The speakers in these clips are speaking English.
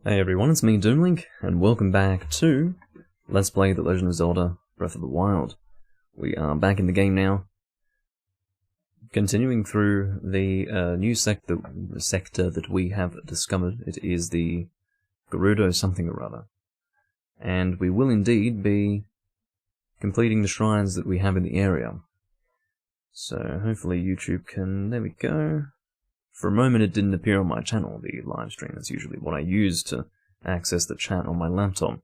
Hey everyone, it's me Doomlink, and welcome back to Let's Play The Legend of Zelda Breath of the Wild. We are back in the game now, continuing through the new sector that we have discovered. It is the Gerudo something or other. And we will indeed be completing the shrines that we have in the area. So hopefully YouTube can... there we go. For a moment it didn't appear on my channel, the live stream. That's usually what I use to access the chat on my laptop.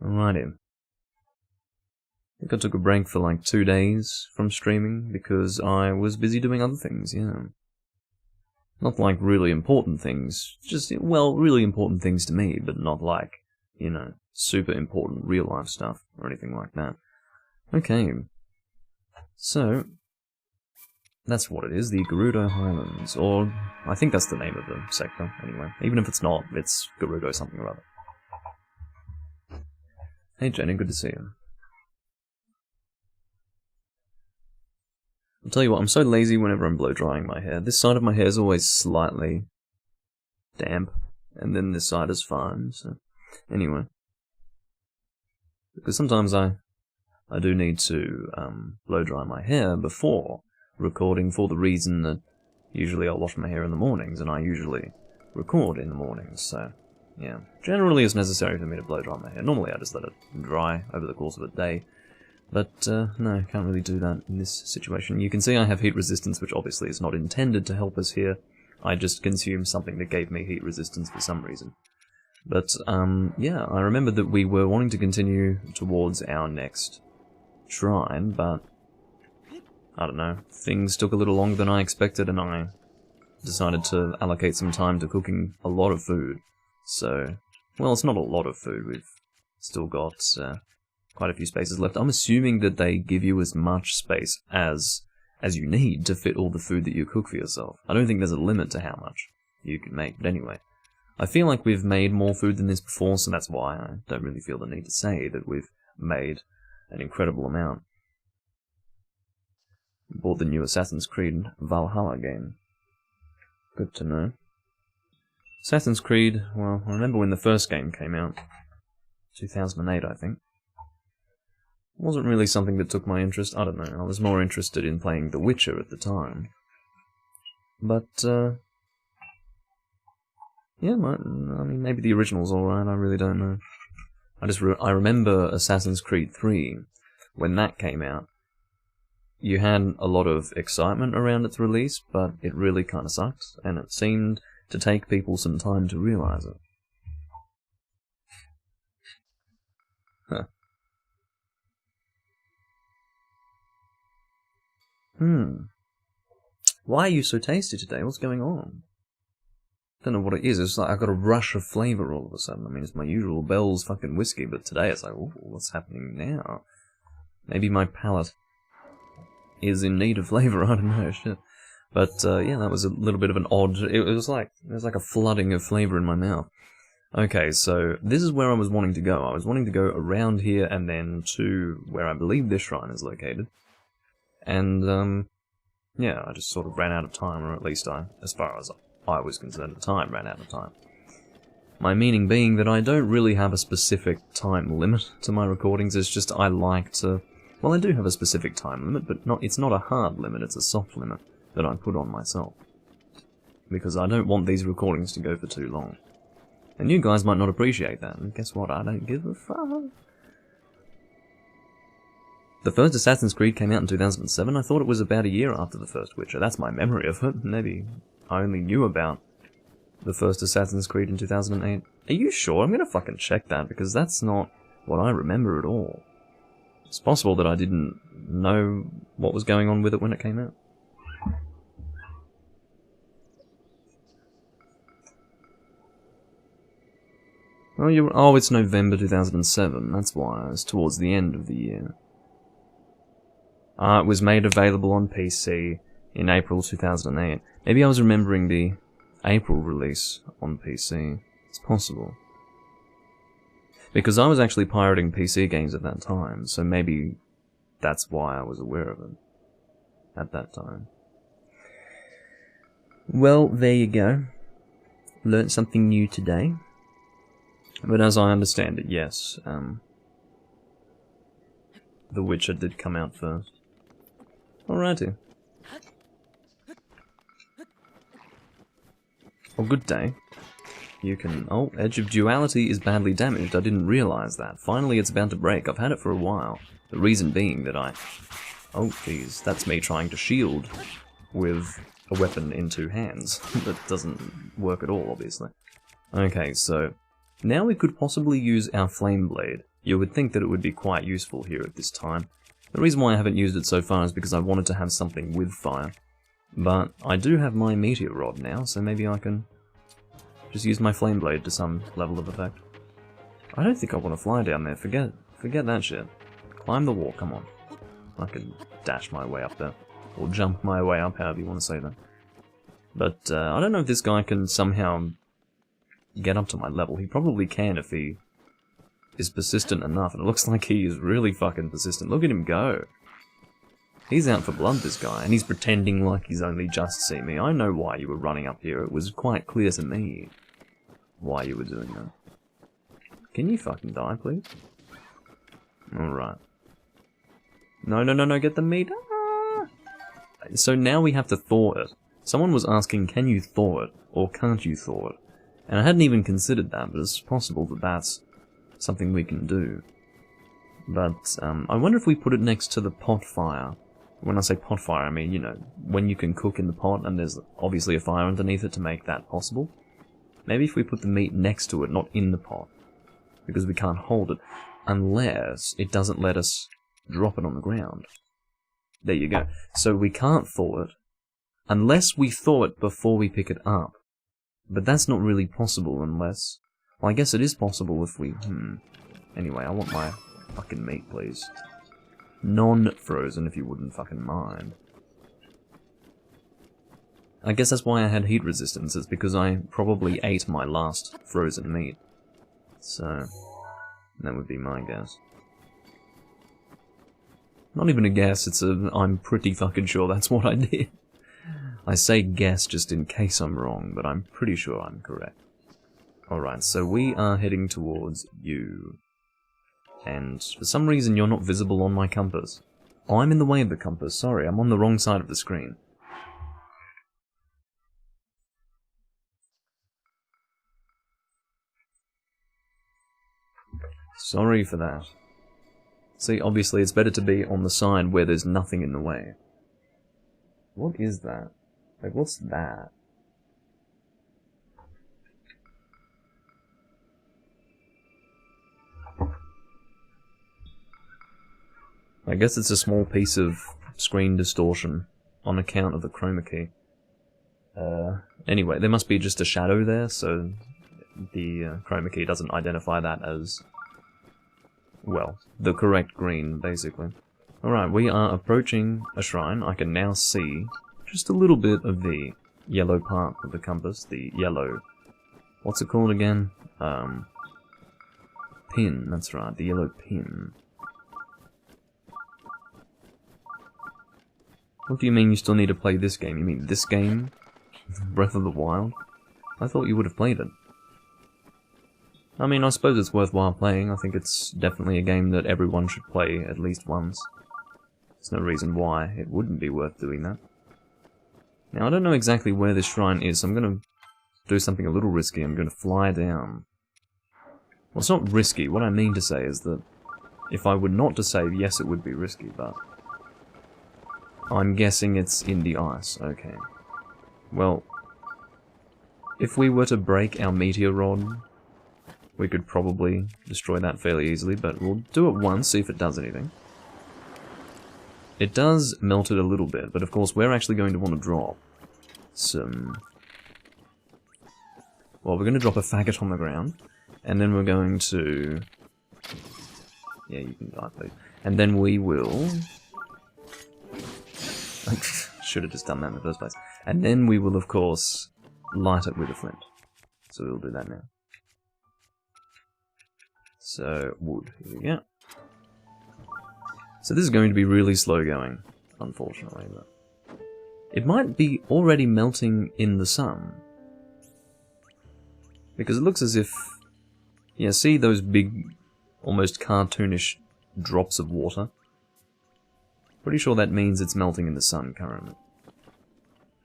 Alrighty. I think I took a break for like 2 days from streaming because I was busy doing other things, yeah. Not like really important things, just, well, really important things to me, but not like, you know, super important real life stuff or anything like that. Okay. So, that's what it is, the Gerudo Highlands, or I think that's the name of the sector, anyway. Even if it's not, it's Gerudo something or other. Hey Jenny, good to see you. I'll tell you what, I'm so lazy whenever I'm blow drying my hair. This side of my hair is always slightly damp, and then this side is fine, so... Anyway. Because sometimes I do need to blow dry my hair before recording, for the reason that usually I'll wash my hair in the mornings, and I usually record in the mornings, so yeah. Generally it's necessary for me to blow dry my hair. Normally I just let it dry over the course of a day, but no, can't really do that in this situation. You can see I have heat resistance, which obviously is not intended to help us here. I just consumed something that gave me heat resistance for some reason. But yeah, I remember that we were wanting to continue towards our next shrine, but I don't know, things took a little longer than I expected, and I decided to allocate some time to cooking a lot of food. So, well, it's not a lot of food, we've still got quite a few spaces left. I'm assuming that they give you as much space as you need to fit all the food that you cook for yourself. I don't think there's a limit to how much you can make, but anyway. I feel like we've made more food than this before, so that's why I don't really feel the need to say that we've made an incredible amount. Bought the new Assassin's Creed Valhalla game. Good to know. Assassin's Creed, well, I remember when the first game came out. 2008, I think. It wasn't really something that took my interest. I don't know, I was more interested in playing The Witcher at the time. But, yeah, I mean, maybe the original's alright, I really don't know. I remember Assassin's Creed 3, when that came out. You had a lot of excitement around its release, but it really kind of sucked, and it seemed to take people some time to realize it. Huh. Why are you so tasty today? What's going on? Don't know what it is, it's like I got a rush of flavour all of a sudden. I mean, it's my usual Bell's fucking whiskey, but today it's like, ooh, what's happening now? Maybe my palate is in need of flavour, I don't know, shit. But, yeah, that was a little bit of an odd... It was like a flooding of flavour in my mouth. Okay, so this is where I was wanting to go. I was wanting to go around here and then to where I believe this shrine is located. And, yeah, I just sort of ran out of time, or at least as far as I was concerned, the time ran out of time. My meaning being that I don't really have a specific time limit to my recordings, it's just I like to... Well, I do have a specific time limit, but it's not a hard limit, it's a soft limit that I put on myself. Because I don't want these recordings to go for too long. And you guys might not appreciate that, and guess what, I don't give a fuck. The first Assassin's Creed came out in 2007, I thought it was about a year after the first Witcher. That's my memory of it. Maybe I only knew about the first Assassin's Creed in 2008. Are you sure? I'm gonna fucking check that, because that's not what I remember at all. It's possible that I didn't know what was going on with it when it came out. Oh, it's November 2007, that's why, it's towards the end of the year. It was made available on PC in April 2008. Maybe I was remembering the April release on PC. It's possible. Because I was actually pirating PC games at that time, so maybe that's why I was aware of it at that time. Well, there you go. Learned something new today. But as I understand it, yes, the Witcher did come out first. Alrighty. Well, good day. You can... Oh, Edge of Duality is badly damaged. I didn't realise that. Finally, it's about to break. I've had it for a while. The reason being that I... Oh, jeez. That's me trying to shield with a weapon in two hands. That doesn't work at all, obviously. Okay, so... Now we could possibly use our Flame Blade. You would think that it would be quite useful here at this time. The reason why I haven't used it so far is because I wanted to have something with fire. But I do have my Meteor Rod now, so maybe I can just use my Flame Blade to some level of effect. I don't think I want to fly down there, forget that shit. Climb the wall, come on. I can dash my way up there. Or jump my way up, however you want to say that. But I don't know if this guy can somehow get up to my level. He probably can if he is persistent enough, and it looks like he is really fucking persistent. Look at him go. He's out for blood, this guy, and he's pretending like he's only just seen me. I know why you were running up here. It was quite clear to me why you were doing that. Can you fucking die, please? Alright. No, get the meat. Ah! So now we have to thaw it. Someone was asking, can you thaw it, or can't you thaw it? And I hadn't even considered that, but it's possible that that's something we can do. But I wonder if we put it next to the pot fire. When I say pot fire, I mean, you know, when you can cook in the pot and there's obviously a fire underneath it to make that possible. Maybe if we put the meat next to it, not in the pot. Because we can't hold it. Unless it doesn't let us drop it on the ground. There you go. So we can't thaw it. Unless we thaw it before we pick it up. But that's not really possible unless... Well, I guess it is possible if we... Anyway, I want my fucking meat, please. Non-frozen, if you wouldn't fucking mind. I guess that's why I had heat resistance, it's because I probably ate my last frozen meat. So, that would be my guess. Not even a guess, it's a... I'm pretty fucking sure that's what I did. I say guess just in case I'm wrong, but I'm pretty sure I'm correct. Alright, so we are heading towards you. And for some reason you're not visible on my compass. Oh, I'm in the way of the compass, sorry, I'm on the wrong side of the screen. Sorry for that. See, obviously it's better to be on the side where there's nothing in the way. What is that? Like, what's that? I guess it's a small piece of screen distortion on account of the chroma key. Anyway, there must be just a shadow there, so the chroma key doesn't identify that as, well, the correct green, basically. Alright, we are approaching a shrine. I can now see just a little bit of the yellow part of the compass, the yellow... What's it called again? Pin, that's right, the yellow pin. What do you mean you still need to play this game? You mean this game? Breath of the Wild? I thought you would have played it. I mean, I suppose it's worthwhile playing. I think it's definitely a game that everyone should play at least once. There's no reason why it wouldn't be worth doing that. Now, I don't know exactly where this shrine is, so I'm going to do something a little risky. I'm going to fly down. Well, it's not risky. What I mean to say is that if I were not to save, yes, it would be risky, but... I'm guessing it's in the ice. Okay. Well, if we were to break our meteor rod, we could probably destroy that fairly easily, but we'll do it once, see if it does anything. It does melt it a little bit, but of course we're actually going to want to drop some... Well, we're going to drop a faggot on the ground, and then we're going to... Yeah, you can die, please. And then we will... Should have just done that in the first place. And then we will, of course, light it with a flint. So we'll do that now. So, wood. Here we go. So this is going to be really slow going, unfortunately. But it might be already melting in the sun. Because it looks as if... Yeah, see those big, almost cartoonish drops of water? Pretty sure that means it's melting in the sun currently.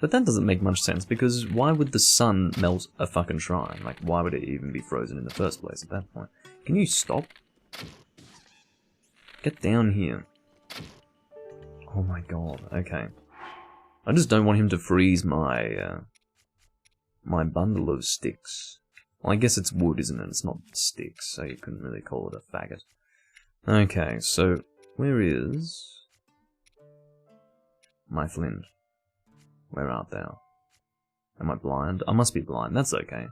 But that doesn't make much sense, because why would the sun melt a fucking shrine? Like, why would it even be frozen in the first place at that point? Can you stop? Get down here. Oh my god, okay. I just don't want him to freeze my, my bundle of sticks. Well, I guess it's wood, isn't it? It's not sticks, so you couldn't really call it a faggot. Okay, so, where is my flint? Where art thou? Am I blind? I must be blind, that's okay.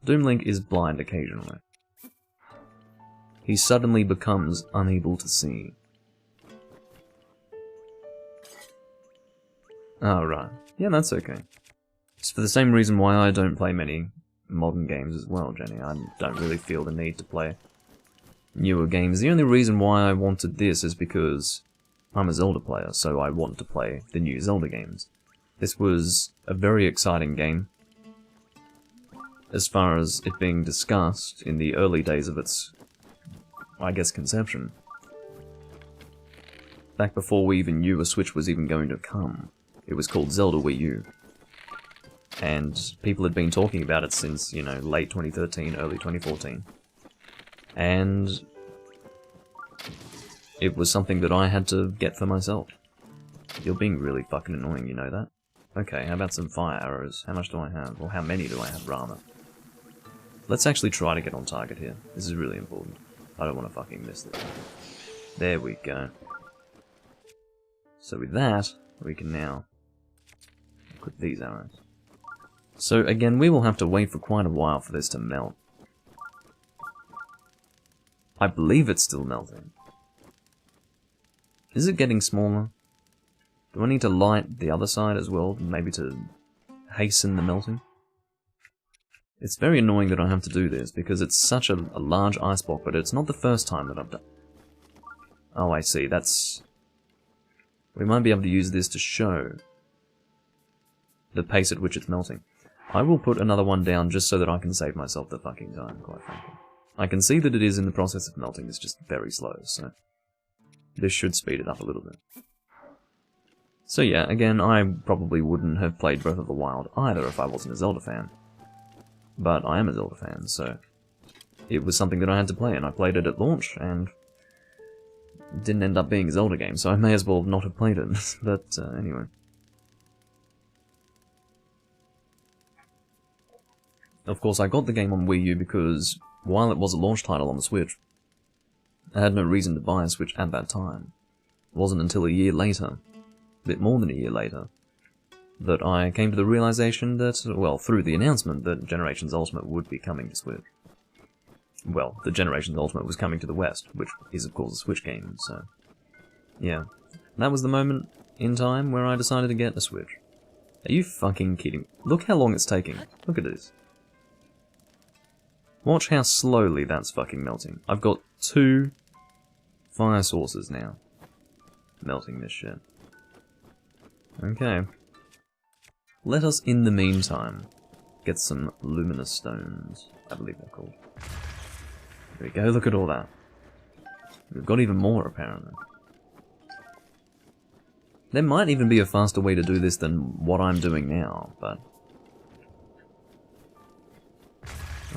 Doomlink is blind occasionally. He suddenly becomes unable to see. Oh, right. Yeah, that's okay. It's for the same reason why I don't play many modern games as well, Jenny. I don't really feel the need to play newer games. The only reason why I wanted this is because I'm a Zelda player, so I want to play the new Zelda games. This was a very exciting game, as far as it being discussed in the early days of its, I guess, conception. Back before we even knew a Switch was even going to come. It was called Zelda Wii U. And people had been talking about it since, you know, late 2013, early 2014. And it was something that I had to get for myself. You're being really fucking annoying, you know that? Okay, how about some fire arrows? How much do I have? Or how many do I have, rather? Let's actually try to get on target here. This is really important. I don't want to fucking miss this. There we go. So with that, we can now equip these arrows. So again, we will have to wait for quite a while for this to melt. I believe it's still melting. Is it getting smaller? Do I need to light the other side as well, maybe to hasten the melting? It's very annoying that I have to do this, because it's such a large ice block, but it's not the first time that I've done. Oh, I see, that's... We might be able to use this to show the pace at which it's melting. I will put another one down just so that I can save myself the fucking time, quite frankly. I can see that it is in the process of melting, it's just very slow, so... This should speed it up a little bit. So yeah, again, I probably wouldn't have played Breath of the Wild either if I wasn't a Zelda fan. But I am a Zelda fan, so it was something that I had to play, and I played it at launch, and it didn't end up being a Zelda game, so I may as well not have played it, but anyway. Of course, I got the game on Wii U because, while it was a launch title on the Switch, I had no reason to buy a Switch at that time. It wasn't until a year later, a bit more than a year later, that I came to the realization that, well, through the announcement that Generations Ultimate would be coming to Switch. Well, the Generations Ultimate was coming to the West, which is of course a Switch game, so... Yeah. That was the moment in time where I decided to get a Switch. Are you fucking kidding? Look how long it's taking. Look at this. Watch how slowly that's fucking melting. I've got 2 fire sources now. Melting this shit. Okay. Let us, in the meantime, get some luminous stones, I believe they're called. There we go, look at all that. We've got even more, apparently. There might even be a faster way to do this than what I'm doing now, but...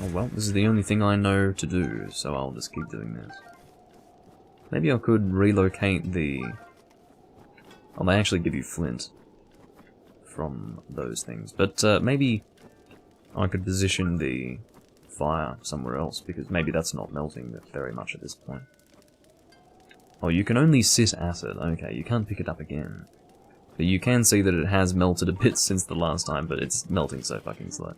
Oh well, this is the only thing I know to do, so I'll just keep doing this. Maybe I could relocate the... Oh, they actually give you flint from those things, but maybe I could position the fire somewhere else, because maybe that's not melting very much at this point. Oh, you can only sit at it. Okay, you can't pick it up again. But you can see that it has melted a bit since the last time, but it's melting so fucking slow.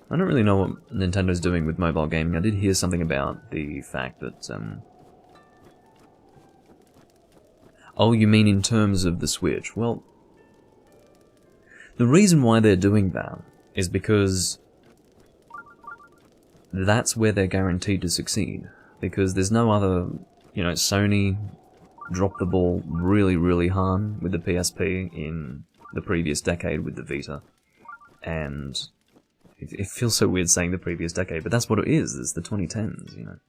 I don't really know what Nintendo's doing with mobile gaming. I did hear something about the fact that, Oh, you mean in terms of the Switch? Well, the reason why they're doing that is because that's where they're guaranteed to succeed. Because there's no other, you know, Sony dropped the ball really, really hard with the PSP in the previous decade with the Vita. And It feels so weird saying the previous decade, but that's what it is. It's the 2010s, you know.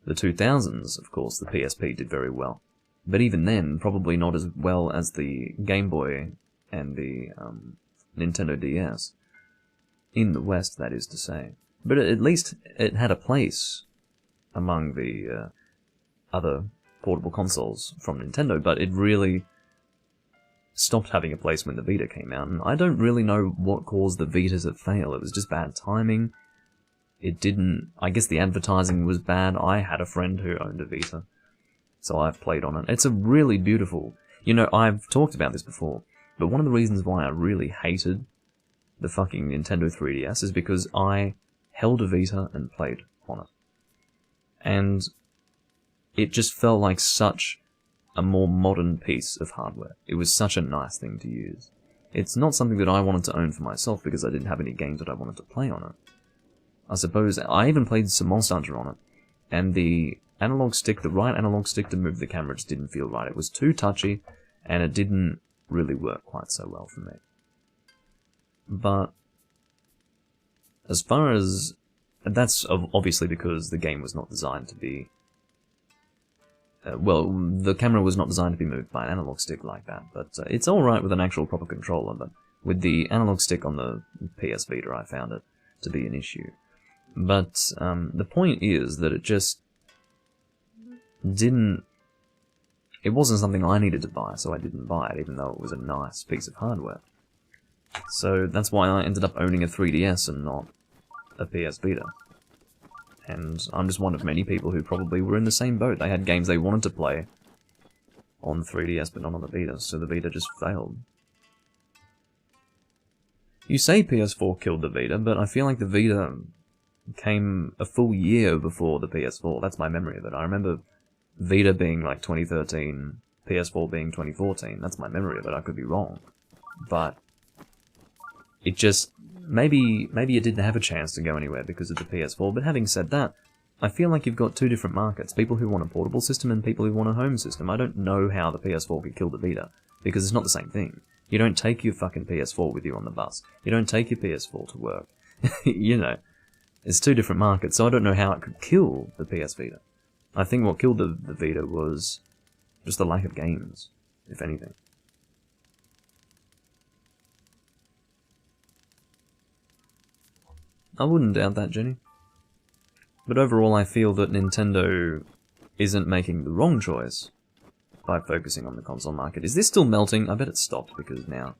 The 2000s, of course, the PSP did very well. But even then, probably not as well as the Game Boy and the Nintendo DS. In the West, that is to say. But at least it had a place among the other portable consoles from Nintendo, but it really stopped having a place when the Vita came out, and I don't really know what caused the Vita to fail. It was just bad timing. It didn't... I guess the advertising was bad. I had a friend who owned a Vita, so I've played on it. It's a really beautiful... You know, I've talked about this before, but one of the reasons why I really hated the fucking Nintendo 3DS is because I held a Vita and played on it. And it just felt like such a more modern piece of hardware. It was such a nice thing to use. It's not something that I wanted to own for myself because I didn't have any games that I wanted to play on it. I suppose I even played some Monster Hunter on it, and the analog stick, the right analog stick to move the camera just didn't feel right. It was too touchy, and it didn't really work quite so well for me. But as far as... that's obviously because the game was not designed to be... well, the camera was not designed to be moved by an analog stick like that, but it's alright with an actual proper controller, but with the analog stick on the PS Vita I found it to be an issue. But the point is that it just didn't... It wasn't something I needed to buy, so I didn't buy it, even though it was a nice piece of hardware. So that's why I ended up owning a 3DS and not a PS Vita. And I'm just one of many people who probably were in the same boat. They had games they wanted to play on the 3DS, but not on the Vita, so the Vita just failed. You say PS4 killed the Vita, but I feel like the Vita came a full year before the PS4. That's my memory of it. I remember Vita being like 2013, PS4 being 2014. That's my memory of it. I could be wrong. But it just... Maybe it didn't have a chance to go anywhere because of the PS4, but having said that, I feel like you've got two different markets. People who want a portable system and people who want a home system. I don't know how the PS4 could kill the Vita, because it's not the same thing. You don't take your fucking PS4 with you on the bus. You don't take your PS4 to work. You know, it's two different markets, so I don't know how it could kill the PS Vita. I think what killed the Vita was just the lack of games, if anything. I wouldn't doubt that, Jenny. But overall, I feel that Nintendo isn't making the wrong choice by focusing on the console market. Is this still melting? I bet it stopped because now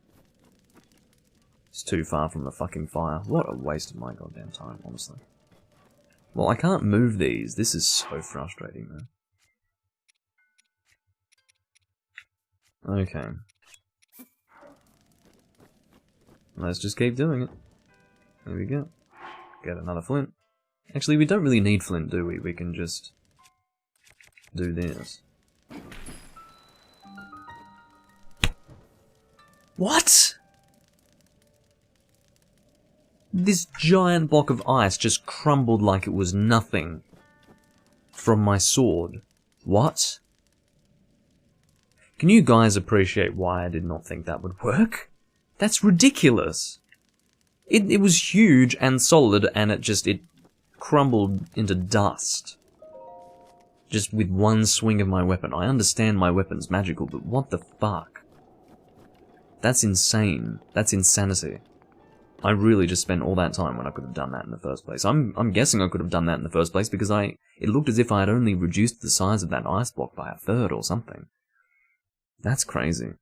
it's too far from the fucking fire. What a waste of my goddamn time, honestly. Well, I can't move these. This is so frustrating, man. Okay. Let's just keep doing it. There we go. Get another flint. Actually, we don't really need flint, do we? We can just do this. What? This giant block of ice just crumbled like it was nothing from my sword. What? Can you guys appreciate why I did not think that would work? That's ridiculous. It was huge and solid, and it crumbled into dust. Just with one swing of my weapon. I understand my weapon's magical, but what the fuck? That's insane. That's insanity. I really just spent all that time when I could have done that in the first place. I'm guessing I could have done that in the first place because it looked as if I had only reduced the size of that ice block by a third or something. That's crazy.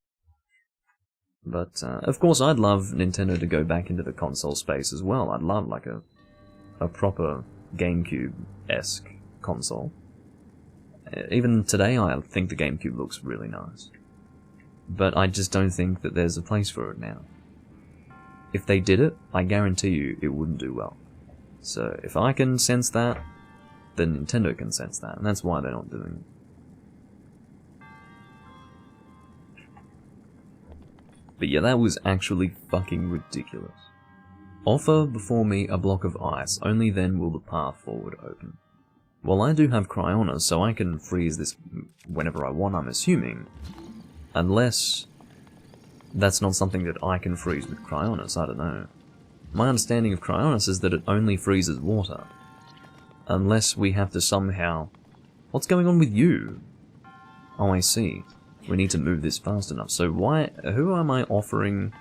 But, of course, I'd love Nintendo to go back into the console space as well. I'd love, like, a proper GameCube-esque console. Even today, I think the GameCube looks really nice. But I just don't think that there's a place for it now. If they did it, I guarantee you it wouldn't do well. So, if I can sense that, then Nintendo can sense that, and that's why they're not doing it. But yeah, that was actually fucking ridiculous. Offer before me a block of ice, only then will the path forward open. Well, I do have Cryonis, so I can freeze this whenever I want, I'm assuming. Unless that's not something that I can freeze with Cryonis, I don't know. My understanding of Cryonis is that it only freezes water. Unless we have to somehow... What's going on with you? Oh, I see. We need to move this fast enough. So why... Who am I offering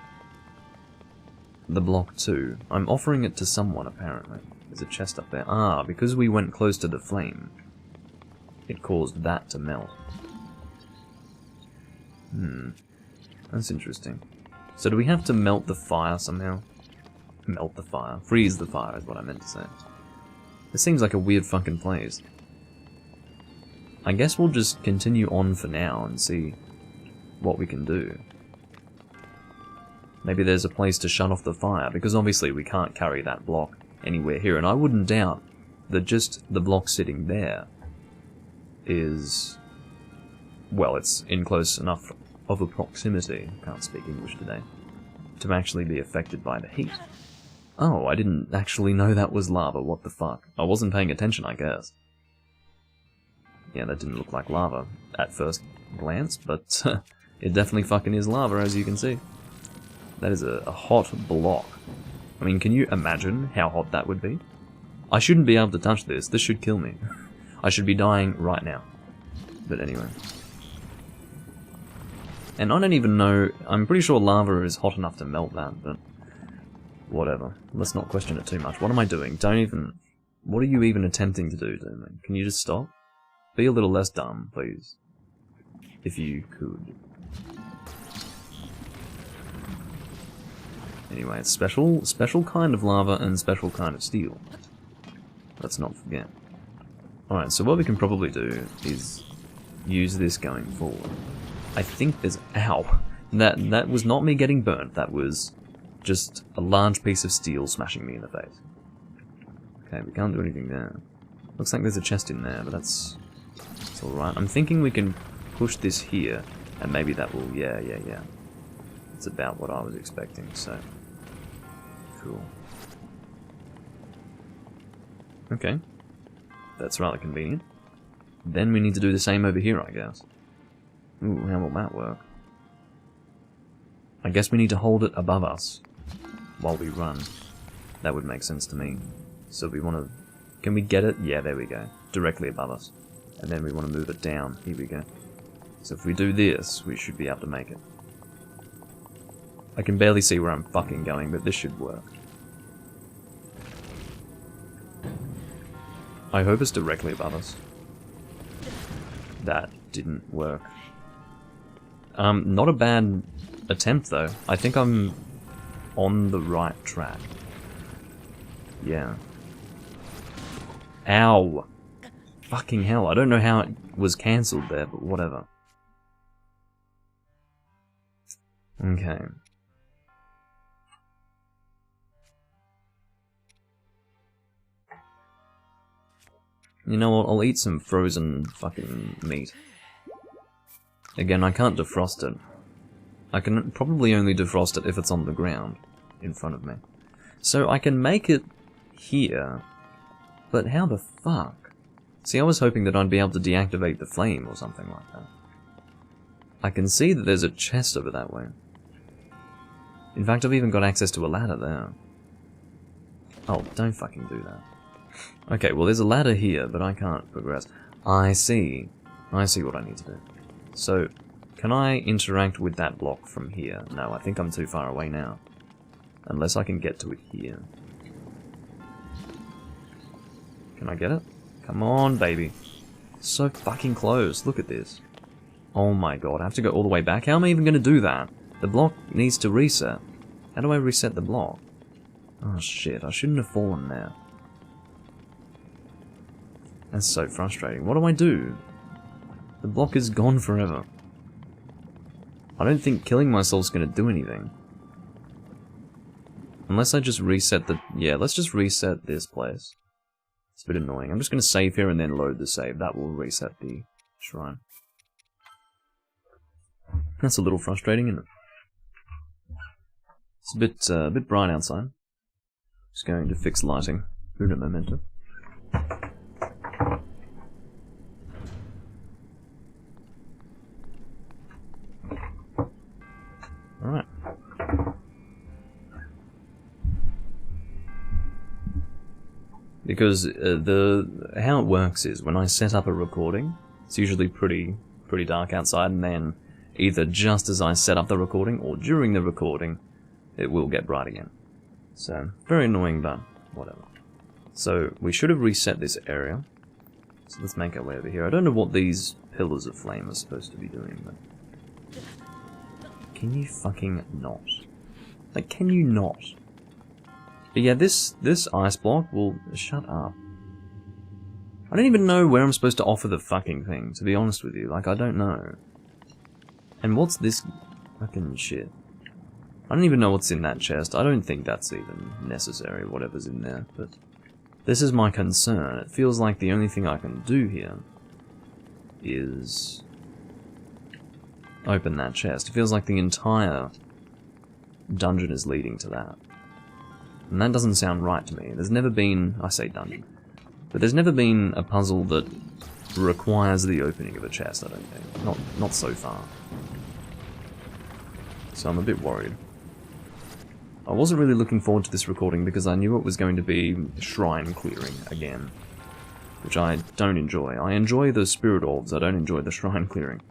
the block to? I'm offering it to someone, apparently. There's a chest up there. Ah, because we went close to the flame, it caused that to melt. That's interesting. So do we have to melt the fire somehow? Melt the fire. Freeze the fire is what I meant to say. This seems like a weird fucking place. I guess we'll just continue on for now and see what we can do. Maybe there's a place to shut off the fire, because obviously we can't carry that block anywhere here, and I wouldn't doubt that just the block sitting there is... well, it's in close enough of a proximity, can't speak English today, to actually be affected by the heat. Oh, I didn't actually know that was lava, what the fuck. I wasn't paying attention, I guess. Yeah, that didn't look like lava at first glance, but it definitely fucking is lava, as you can see. That is a hot block. I mean, can you imagine how hot that would be? I shouldn't be able to touch this. This should kill me. I should be dying right now. But anyway. And I don't even know... I'm pretty sure lava is hot enough to melt that, but... whatever. Let's not question it too much. What am I doing? Don't even... What are you even attempting to do, man? Can you just stop? Be a little less dumb, please. If you could. Anyway, it's special kind of lava and special kind of steel. Let's not forget. Alright, so what we can probably do is use this going forward. I think there's... Ow! That was not me getting burnt, that was just a large piece of steel smashing me in the face. Okay, we can't do anything there. Looks like there's a chest in there, but that's alright. I'm thinking we can push this here, and maybe that will... yeah. It's about what I was expecting, so... cool. Okay. That's rather convenient. Then we need to do the same over here, I guess. Ooh, how will that work? I guess we need to hold it above us while we run. That would make sense to me. So we want to... Can we get it? Yeah, there we go. Directly above us. And then we want to move it down. Here we go. So if we do this, we should be able to make it. I can barely see where I'm fucking going, but this should work. I hope it's directly above us. That didn't work. Not a bad attempt, though. I think I'm on the right track. Yeah. Ow! Fucking hell, I don't know how it was cancelled there, but whatever. Okay. You know what, I'll eat some frozen fucking meat. Again, I can't defrost it. I can probably only defrost it if it's on the ground in front of me. So I can make it here, but how the fuck? See, I was hoping that I'd be able to deactivate the flame or something like that. I can see that there's a chest over that way. In fact, I've even got access to a ladder there. Oh, don't fucking do that. Okay, well there's a ladder here, but I can't progress. I see. I see what I need to do. So, can I interact with that block from here? No, I think I'm too far away now. Unless I can get to it here. Can I get it? Come on, baby. So fucking close. Look at this. Oh my god, I have to go all the way back? How am I even going to do that? The block needs to reset. How do I reset the block? Oh shit, I shouldn't have fallen there. That's so frustrating. What do I do? The block is gone forever. I don't think killing myself's going to do anything. Unless I just reset the... yeah, let's just reset this place. It's a bit annoying. I'm just going to save here and then load the save. That will reset the shrine. That's a little frustrating, isn't it? It's a bit bright outside. Just going to fix lighting. Uno momento. Alright. Because how it works is, when I set up a recording, it's usually pretty dark outside, and then either just as I set up the recording, or during the recording, it will get bright again. So, very annoying, but whatever. So, we should have reset this area. So let's make our way over here. I don't know what these pillars of flame are supposed to be doing, but... Can you fucking not? Like, can you not? But yeah, this ice block will... Shut up. I don't even know where I'm supposed to offer the fucking thing, to be honest with you. Like, I don't know. And what's this fucking shit? I don't even know what's in that chest. I don't think that's even necessary, whatever's in there, but... This is my concern. It feels like the only thing I can do here is... open that chest. It feels like the entire dungeon is leading to that. And that doesn't sound right to me. There's never been... I say dungeon. But there's never been a puzzle that requires the opening of a chest, I don't think. Not so far. So I'm a bit worried. I wasn't really looking forward to this recording because I knew it was going to be shrine clearing again. Which I don't enjoy. I enjoy the spirit orbs, I don't enjoy the shrine clearing.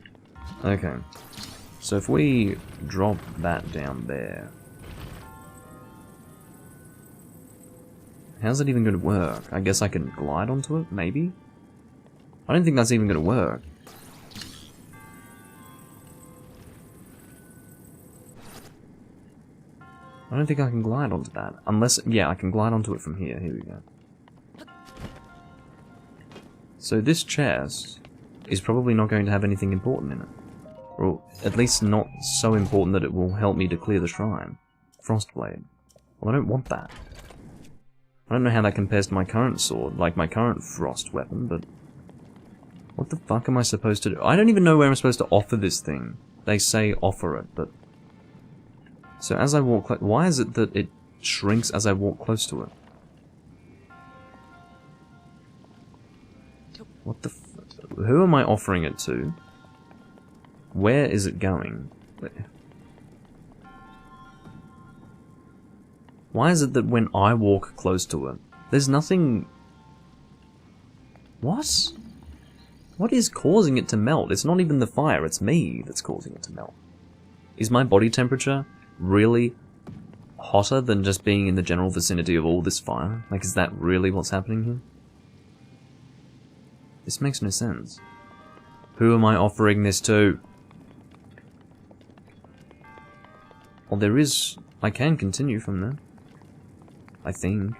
Okay. So if we drop that down there... How's it even going to work? I guess I can glide onto it, maybe? I don't think that's even going to work. I don't think I can glide onto that. Unless... Yeah, I can glide onto it from here. Here we go. So this chest is probably not going to have anything important in it. Or at least not so important that it will help me to clear the shrine. Frostblade. Well, I don't want that. I don't know how that compares to my current sword, like my current frost weapon, but... What the fuck am I supposed to do? I don't even know where I'm supposed to offer this thing. They say offer it, but... So as I walk... Why is it that it shrinks as I walk close to it? What the f... Who am I offering it to? Where is it going? Why is it that when I walk close to it, there's nothing... What? What is causing it to melt? It's not even the fire, it's me that's causing it to melt. Is my body temperature really hotter than just being in the general vicinity of all this fire? Like, is that really what's happening here? This makes no sense. Who am I offering this to? Well, there is... I can continue from there. I think.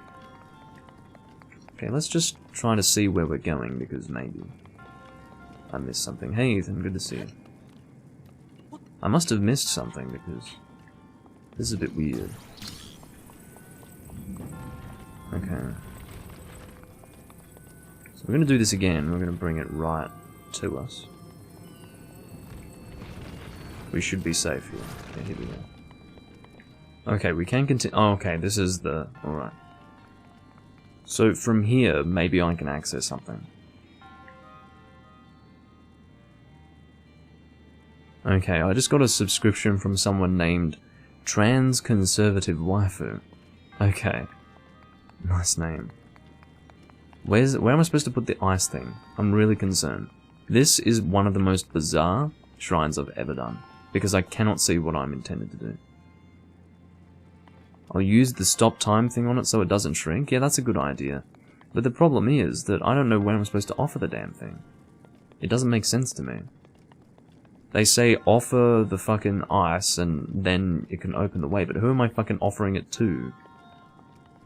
Okay, let's just try to see where we're going, because maybe I missed something. Hey Ethan, good to see you. I must have missed something, because this is a bit weird. Okay. So we're going to do this again. We're going to bring it right to us. We should be safe here. Okay, here we go. Okay, we can continue. Oh, okay, this is the... Alright. So from here, maybe I can access something. Okay, I just got a subscription from someone named Trans-Conservative Waifu. Okay. Nice name. Where am I supposed to put the ice thing? I'm really concerned. This is one of the most bizarre shrines I've ever done, because I cannot see what I'm intended to do. I'll use the stop time thing on it so it doesn't shrink. Yeah, that's a good idea. But the problem is that I don't know where I'm supposed to offer the damn thing. It doesn't make sense to me. They say offer the fucking ice and then it can open the way, but who am I fucking offering it to?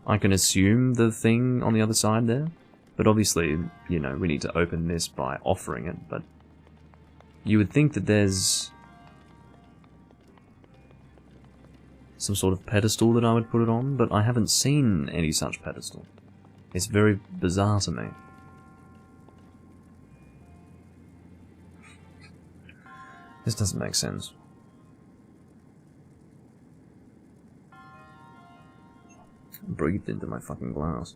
I can assume the thing on the other side there, but obviously, you know, we need to open this by offering it, but you would think that there's some sort of pedestal that I would put it on, but I haven't seen any such pedestal. It's very bizarre to me. This doesn't make sense. I breathed into my fucking glass.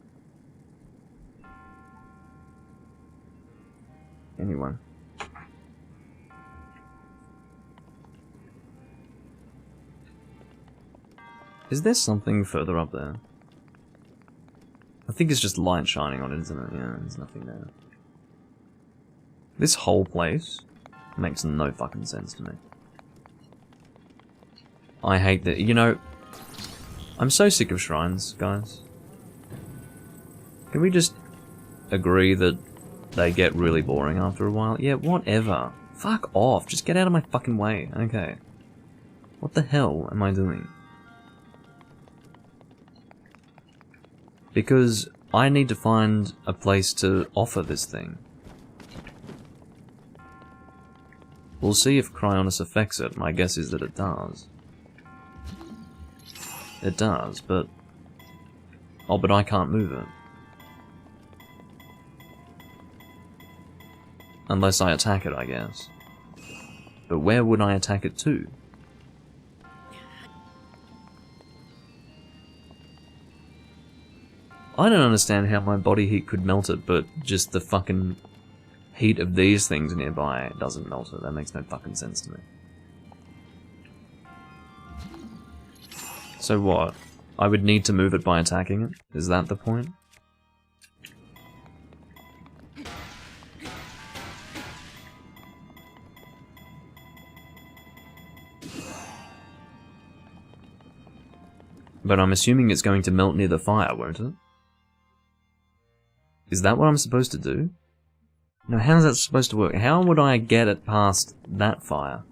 Anyway. Is there something further up there? I think it's just light shining on it, isn't it? Yeah, there's nothing there. This whole place makes no fucking sense to me. I hate that. You know, I'm so sick of shrines, guys. Can we just agree that they get really boring after a while? Yeah, whatever. Fuck off. Just get out of my fucking way. Okay. What the hell am I doing? Because I need to find a place to offer this thing. We'll see if Cryonis affects it. My guess is that it does. It does, but... Oh, but I can't move it. Unless I attack it, I guess. But where would I attack it to? I don't understand how my body heat could melt it, but just the fucking heat of these things nearby doesn't melt it. That makes no fucking sense to me. So what? I would need to move it by attacking it? Is that the point? But I'm assuming it's going to melt near the fire, won't it? Is that what I'm supposed to do? No, how's that supposed to work? How would I get it past that fire?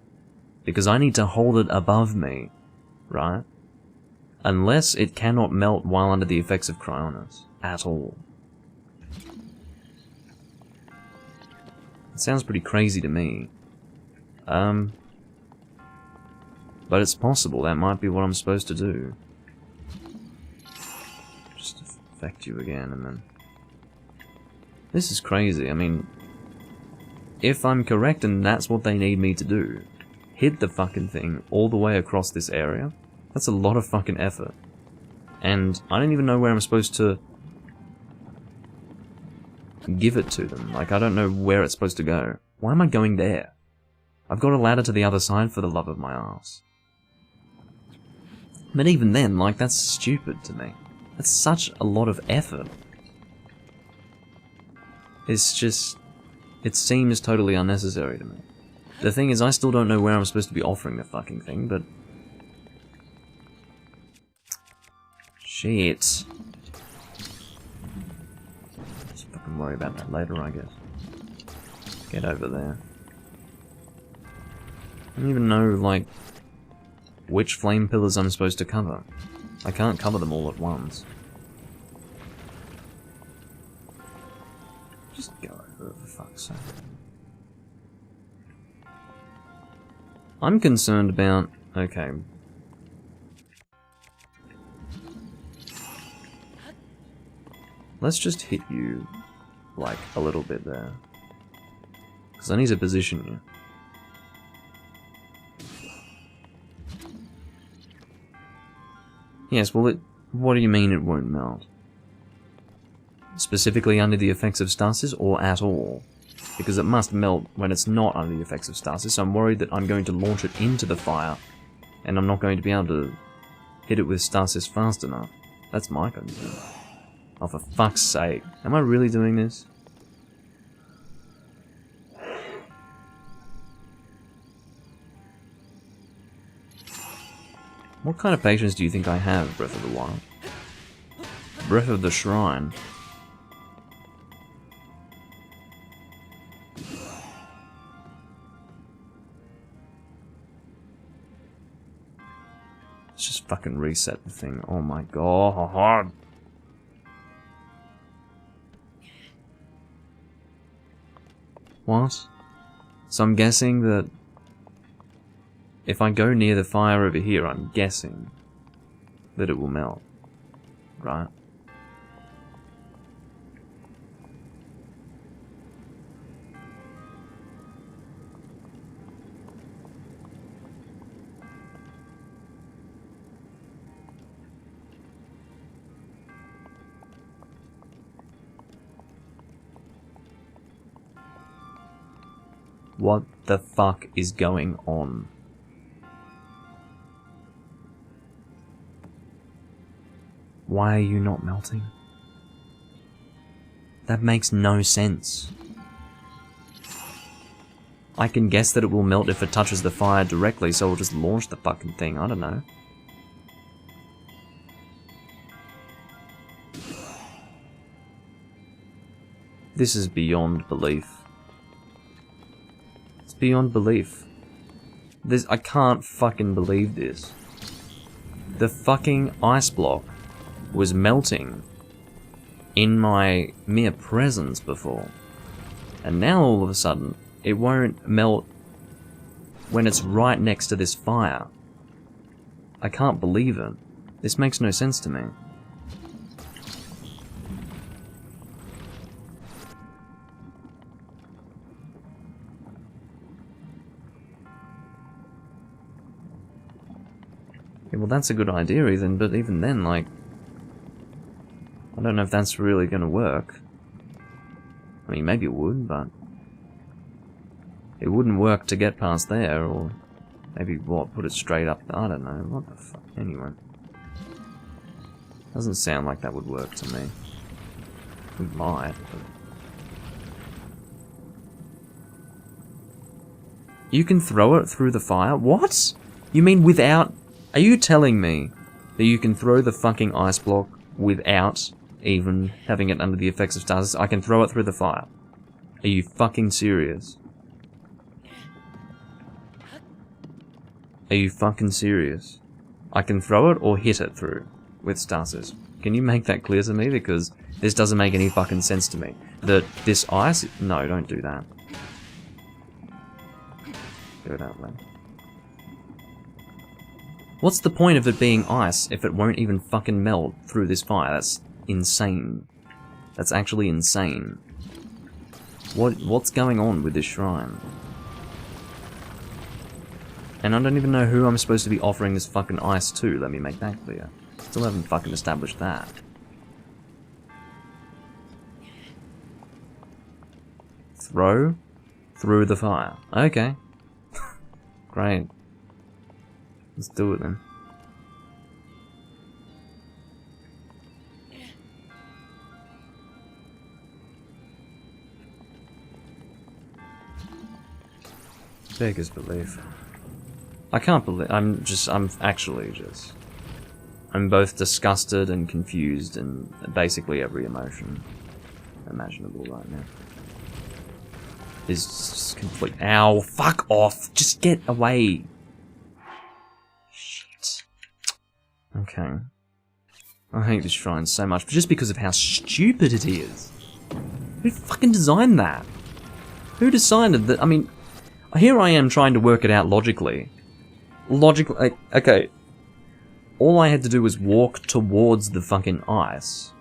Because I need to hold it above me, right? Unless it cannot melt while under the effects of Cryonis. At all. It sounds pretty crazy to me. But it's possible. That might be what I'm supposed to do. Just affect you again and then... This is crazy. I mean, if I'm correct and that's what they need me to do, hit the fucking thing all the way across this area, that's a lot of fucking effort. And I don't even know where I'm supposed to give it to them. Like, I don't know where it's supposed to go. Why am I going there? I've got a ladder to the other side for the love of my ass. But even then, like, that's stupid to me. That's such a lot of effort. It's just... It seems totally unnecessary to me. The thing is, I still don't know where I'm supposed to be offering the fucking thing, but... Shit. Just fucking worry about that later, I guess. Get over there. I don't even know, like, which flame pillars I'm supposed to cover. I can't cover them all at once. Just go over, for fuck's sake. I'm concerned about... Okay. Let's just hit you, like, a little bit there. Because I need to position you. Yes, well, what do you mean it won't melt? Specifically under the effects of stasis, or at all? Because it must melt when it's not under the effects of stasis, so I'm worried that I'm going to launch it into the fire, and I'm not going to be able to hit it with stasis fast enough. That's my concern. Oh, for fuck's sake. Am I really doing this? What kind of patience do you think I have, Breath of the Wild? Breath of the Shrine. Let's just fucking reset the thing. Oh my god. What? So I'm guessing that if I go near the fire over here, I'm guessing that it will melt. Right? What the fuck is going on? Why are you not melting? That makes no sense. I can guess that it will melt if it touches the fire directly, so we'll just launch the fucking thing, I don't know. This is beyond belief. It's beyond belief. I can't fucking believe this. The fucking ice block was melting in my mere presence before. And now all of a sudden, it won't melt when it's right next to this fire. I can't believe it. This makes no sense to me. Yeah, well, that's a good idea, Ethan, but even then, like, I don't know if that's really gonna work. I mean, maybe it would, but it wouldn't work to get past there, or maybe, what, put it straight up, I don't know, what the fuck, anyway. Doesn't sound like that would work to me. It might, but... You can throw it through the fire? What? You mean without... Are you telling me that you can throw the fucking ice block without even having it under the effects of stasis? I can throw it through the fire. Are you fucking serious? Are you fucking serious? I can throw it or hit it through with stasis. Can you make that clear to me? Because this doesn't make any fucking sense to me. That this ice... No, don't do that. Do it out, man. What's the point of it being ice if it won't even fucking melt through this fire? That's insane. That's actually insane. What's going on with this shrine? And I don't even know who I'm supposed to be offering this fucking ice to, let me make that clear. Still haven't fucking established that. Throw through the fire. Okay. Great. Let's do it then. Beggars belief. I can't believe, I'm both disgusted and confused and basically every emotion imaginable right now. Is just complete, ow, fuck off, just get away. Shit. Okay. I hate this shrine so much, just because of how stupid it is. Who fucking designed that? Who decided that, I mean, here I am trying to work it out logically. Okay. All I had to do was walk towards the fucking ice.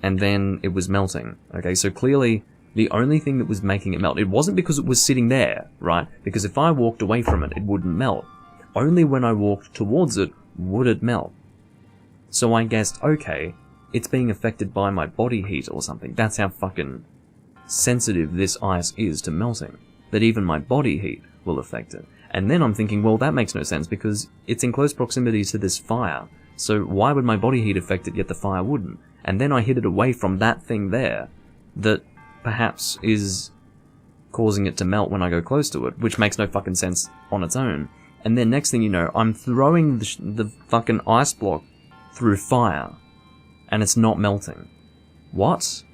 And then it was melting. Okay, so clearly the only thing that was making it melt, it wasn't because it was sitting there, right? Because if I walked away from it, it wouldn't melt. Only when I walked towards it would it melt. So I guessed, okay, it's being affected by my body heat or something. That's how fucking sensitive this ice is to melting. That even my body heat will affect it. And then I'm thinking, well, that makes no sense because it's in close proximity to this fire. So why would my body heat affect it yet the fire wouldn't? And then I hit it away from that thing there that perhaps is causing it to melt when I go close to it, which makes no fucking sense on its own. And then next thing you know, I'm throwing the fucking ice block through fire and it's not melting. What?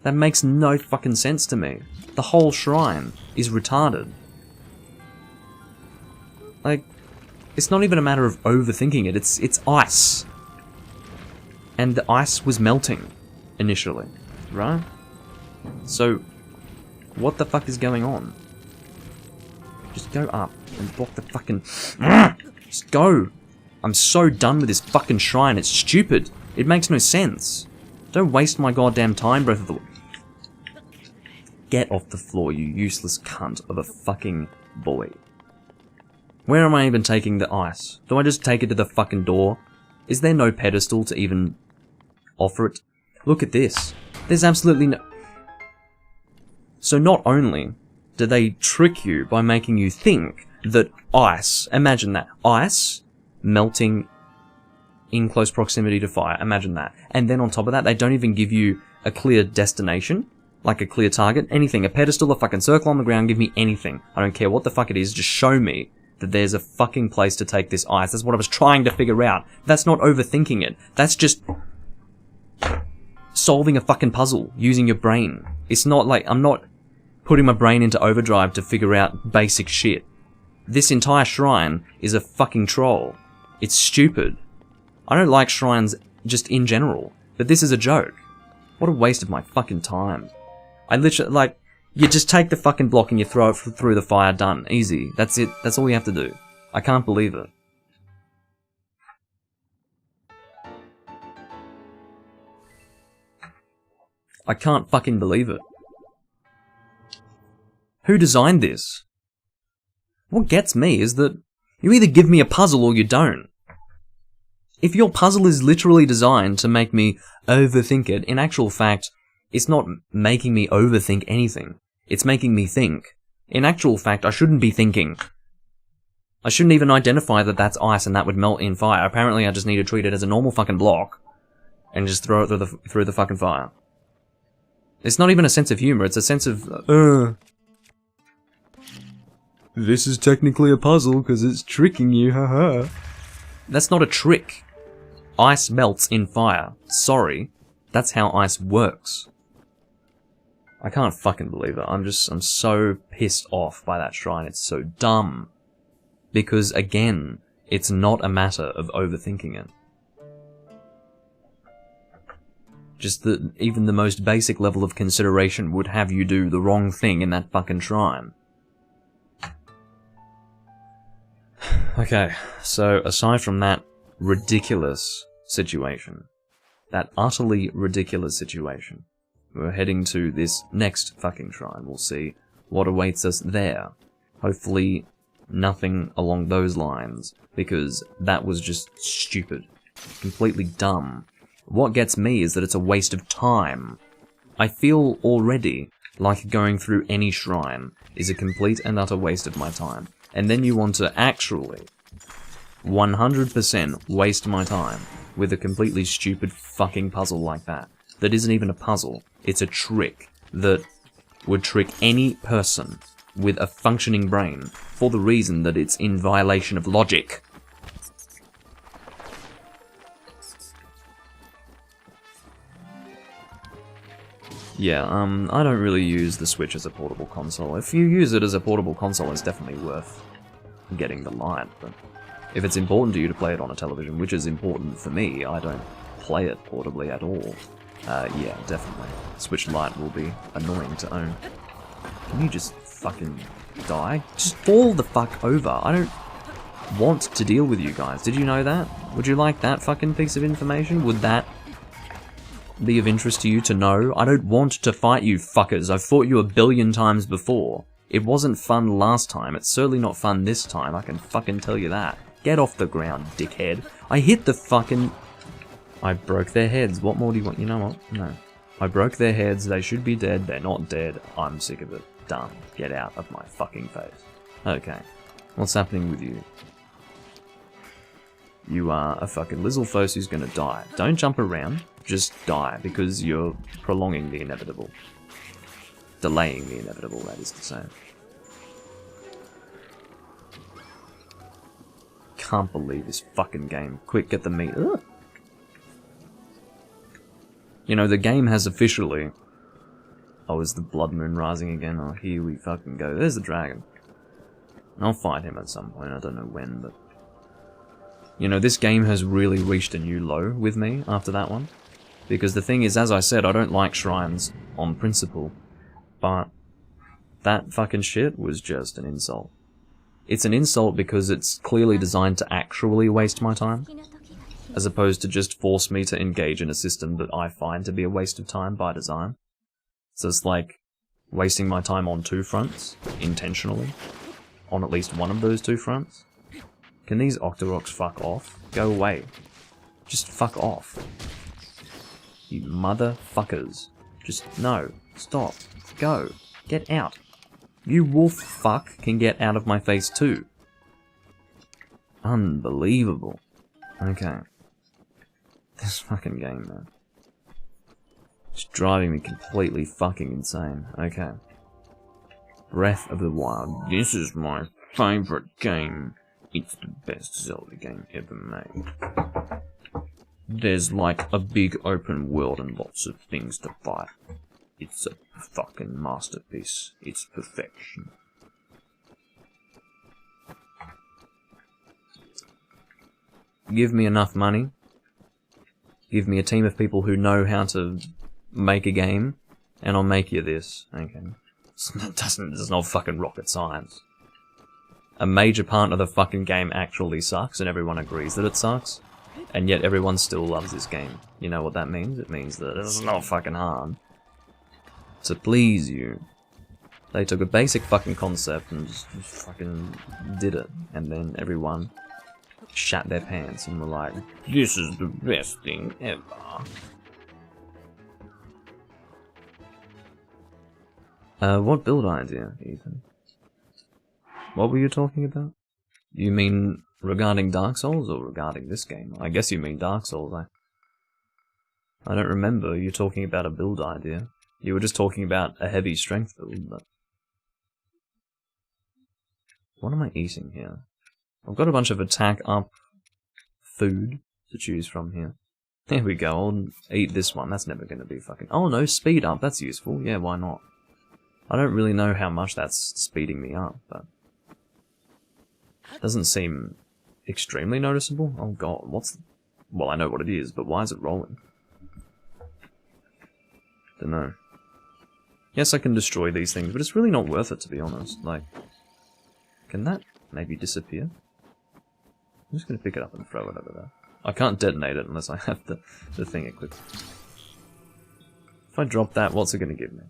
That makes no fucking sense to me. The whole shrine is retarded. Like, it's not even a matter of overthinking it, it's ice. And the ice was melting, initially, right? So, what the fuck is going on? Just go up and block the fucking... Just go! I'm so done with this fucking shrine, it's stupid. It makes no sense. Don't waste my goddamn time, Breath of the... Get off the floor, you useless cunt of a fucking boy. Where am I even taking the ice? Do I just take it to the fucking door? Is there no pedestal to even offer it? Look at this. There's absolutely no... So not only do they trick you by making you think that ice, imagine that, ice melting in close proximity to fire. Imagine that. And then on top of that, they don't even give you a clear destination, like a clear target, anything. A pedestal, a fucking circle on the ground, give me anything. I don't care what the fuck it is, just show me that there's a fucking place to take this ice. That's what I was trying to figure out. That's not overthinking it. That's just solving a fucking puzzle using your brain. It's not like I'm not putting my brain into overdrive to figure out basic shit. This entire shrine is a fucking troll. It's stupid. I don't like shrines just in general, but this is a joke. What a waste of my fucking time. I literally, like, you just take the fucking block and you throw it through the fire, done. Easy. That's it. That's all you have to do. I can't believe it. I can't fucking believe it. Who designed this? What gets me is that you either give me a puzzle or you don't. If your puzzle is literally designed to make me overthink it, in actual fact, it's not making me overthink anything. It's making me think. In actual fact, I shouldn't be thinking. I shouldn't even identify that that's ice and that would melt in fire. Apparently I just need to treat it as a normal fucking block and just throw it through the fucking fire. It's not even a sense of humor, it's a sense of, this is technically a puzzle because it's tricking you, haha. That's not a trick. Ice melts in fire. Sorry. That's how ice works. I can't fucking believe it. I'm so pissed off by that shrine. It's so dumb. Because, again, it's not a matter of overthinking it. Just that even the most basic level of consideration would have you do the wrong thing in that fucking shrine. Okay, so aside from that ridiculous situation, that utterly ridiculous situation, we're heading to this next fucking shrine. We'll see what awaits us there. Hopefully nothing along those lines, because that was just stupid. Completely dumb. What gets me is that it's a waste of time. I feel already like going through any shrine is a complete and utter waste of my time. And then you want to actually 100% waste my time with a completely stupid fucking puzzle like that. That isn't even a puzzle. It's a trick that would trick any person with a functioning brain for the reason that it's in violation of logic. Yeah, I don't really use the Switch as a portable console. If you use it as a portable console, it's definitely worth getting the Lite, but if it's important to you to play it on a television, which is important for me, I don't play it portably at all. Yeah, definitely. Switch Lite will be annoying to own. Can you just fucking die? Just fall the fuck over. I don't want to deal with you guys. Did you know that? Would you like that fucking piece of information? Would that be of interest to you to know? I don't want to fight you fuckers. I've fought you a billion times before. It wasn't fun last time. It's certainly not fun this time. I can fucking tell you that. Get off the ground, dickhead. I hit the fucking... I broke their heads. What more do you want? You know what? No. I broke their heads. They should be dead. They're not dead. I'm sick of it. Done. Get out of my fucking face. Okay. What's happening with you? You are a fucking Lizzlefoss who's gonna die. Don't jump around. Just die, because you're prolonging the inevitable. Delaying the inevitable, that is to say. Can't believe this fucking game. Quick, get the meat. Ugh. You know, the game has officially... Oh, is the blood moon rising again? Oh, here we fucking go. There's the dragon. I'll fight him at some point, I don't know when, but... You know, this game has really reached a new low with me after that one. Because the thing is, as I said, I don't like shrines on principle, but that fucking shit was just an insult. It's an insult because it's clearly designed to actually waste my time, as opposed to just force me to engage in a system that I find to be a waste of time by design. So it's like wasting my time on two fronts, intentionally, on at least one of those two fronts. Can these Octoroks fuck off? Go away. Just fuck off. You motherfuckers. Just, no. Stop. Go. Get out. You wolf fuck can get out of my face too. Unbelievable. Okay. This fucking game, man. It's driving me completely fucking insane. Okay. Breath of the Wild. This is my favorite game. It's the best Zelda game ever made. There's like a big open world and lots of things to fight. It's a fucking masterpiece. It's perfection. Give me enough money. Give me a team of people who know how to make a game, and I'll make you this. Okay. It's not fucking rocket science. A major part of the fucking game actually sucks, and everyone agrees that it sucks, and yet everyone still loves this game. You know what that means? It means that it's not fucking hard to please you. They took a basic fucking concept and just fucking did it, and then everyone shat their pants and were like, this is the best thing ever. What build idea, Ethan? What were you talking about? You mean regarding Dark Souls or regarding this game? I guess you mean Dark Souls. I don't remember you talking about a build idea. You were just talking about a heavy strength build, but... What am I eating here? I've got a bunch of attack up food to choose from here. There we go, I'll eat this one. That's never going to be fucking... Oh no, speed up, that's useful. Yeah, why not? I don't really know how much that's speeding me up, but... It doesn't seem extremely noticeable. Oh god, what's... Well, I know what it is, but why is it rolling? Dunno. Yes, I can destroy these things, but it's really not worth it, to be honest. Like, can that maybe disappear? I'm just going to pick it up and throw it over there. I can't detonate it unless I have the thing equipped. If I drop that, what's it going to give me?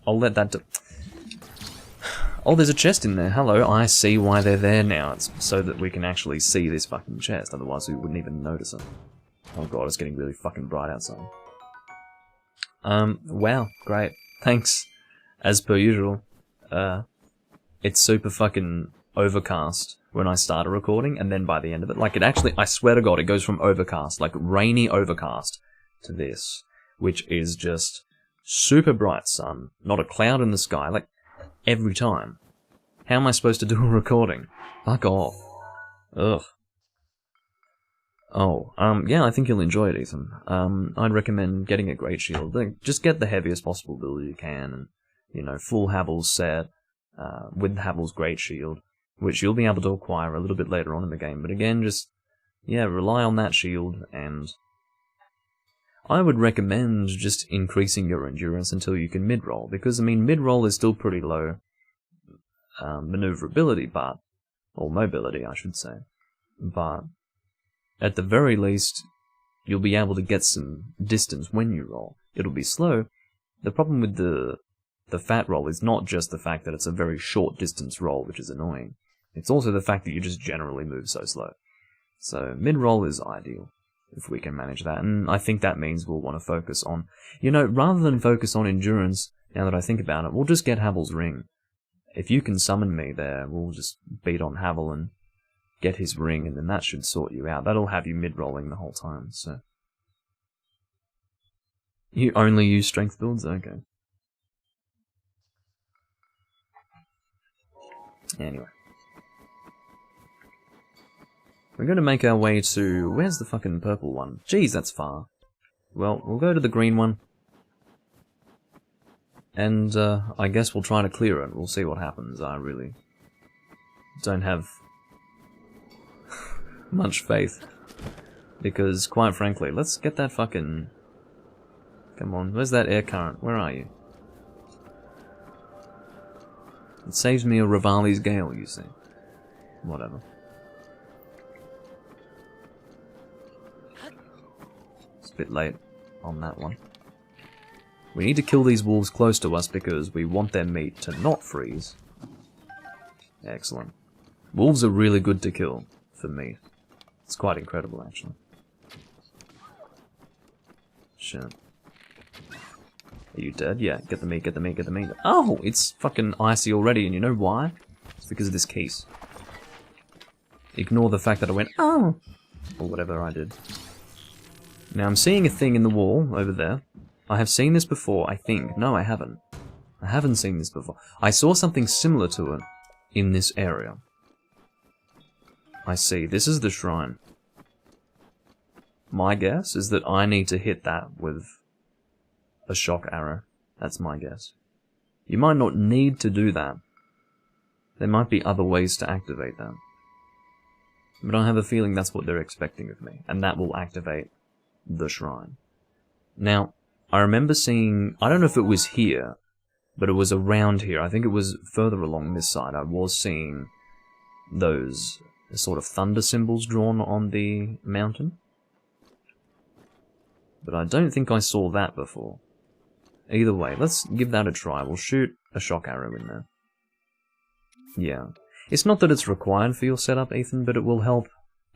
I'll let that do... Oh, there's a chest in there. Hello, I see why they're there now. It's so that we can actually see this fucking chest, otherwise we wouldn't even notice it. Oh god, it's getting really fucking bright outside. Wow, great. Thanks. As per usual. It's super fucking overcast when I start a recording, and then by the end of it, like it actually, I swear to god, it goes from overcast, like rainy overcast, to this, which is just super bright sun, not a cloud in the sky, like, every time. How am I supposed to do a recording? Fuck off. Ugh. Oh, yeah, I think you'll enjoy it, Ethan. I'd recommend getting a Great Shield. Like, just get the heaviest possible build you can, and, you know, full Havel's set, with Havel's Great Shield, which you'll be able to acquire a little bit later on in the game. But again, just, yeah, rely on that shield, and I would recommend just increasing your endurance until you can mid-roll, because, I mean, mid-roll is still pretty low maneuverability, but, or mobility, I should say, but at the very least, you'll be able to get some distance when you roll. It'll be slow. The problem with the fat roll is not just the fact that it's a very short distance roll, which is annoying. It's also the fact that you just generally move so slow. So, mid-roll is ideal, if we can manage that, and I think that means we'll want to focus on, you know, rather than focus on endurance, now that I think about it, we'll just get Havel's ring. If you can summon me there, we'll just beat on Havel and get his ring, and then that should sort you out. That'll have you mid-rolling the whole time, so... You only use strength builds? Okay. Anyway. We're going to make our way to... Where's the fucking purple one? Jeez, that's far. Well, we'll go to the green one. And, I guess we'll try to clear it. We'll see what happens. I really don't have much faith. Because, quite frankly, let's get that fucking... Come on, where's that air current? Where are you? It saves me a Rivali's Gale, you see. Whatever. It's a bit late on that one. We need to kill these wolves close to us because we want their meat to not freeze. Excellent. Wolves are really good to kill for meat. It's quite incredible, actually. Shit. Are you dead? Yeah, get the meat, get the meat, get the meat. Oh, it's fucking icy already, and you know why? It's because of this case. Ignore the fact that I went, oh! Or whatever I did. Now I'm seeing a thing in the wall over there. I have seen this before, I think. No, I haven't. I haven't seen this before. I saw something similar to it in this area. I see. This is the shrine. My guess is that I need to hit that with a shock arrow. That's my guess. You might not need to do that. There might be other ways to activate that. But I have a feeling that's what they're expecting of me, and that will activate the shrine. Now, I remember seeing, I don't know if it was here, but it was around here. I think it was further along this side. I was seeing those sort of thunder symbols drawn on the mountain. But I don't think I saw that before. Either way, let's give that a try. We'll shoot a shock arrow in there. Yeah. It's not that it's required for your setup, Ethan, but it will help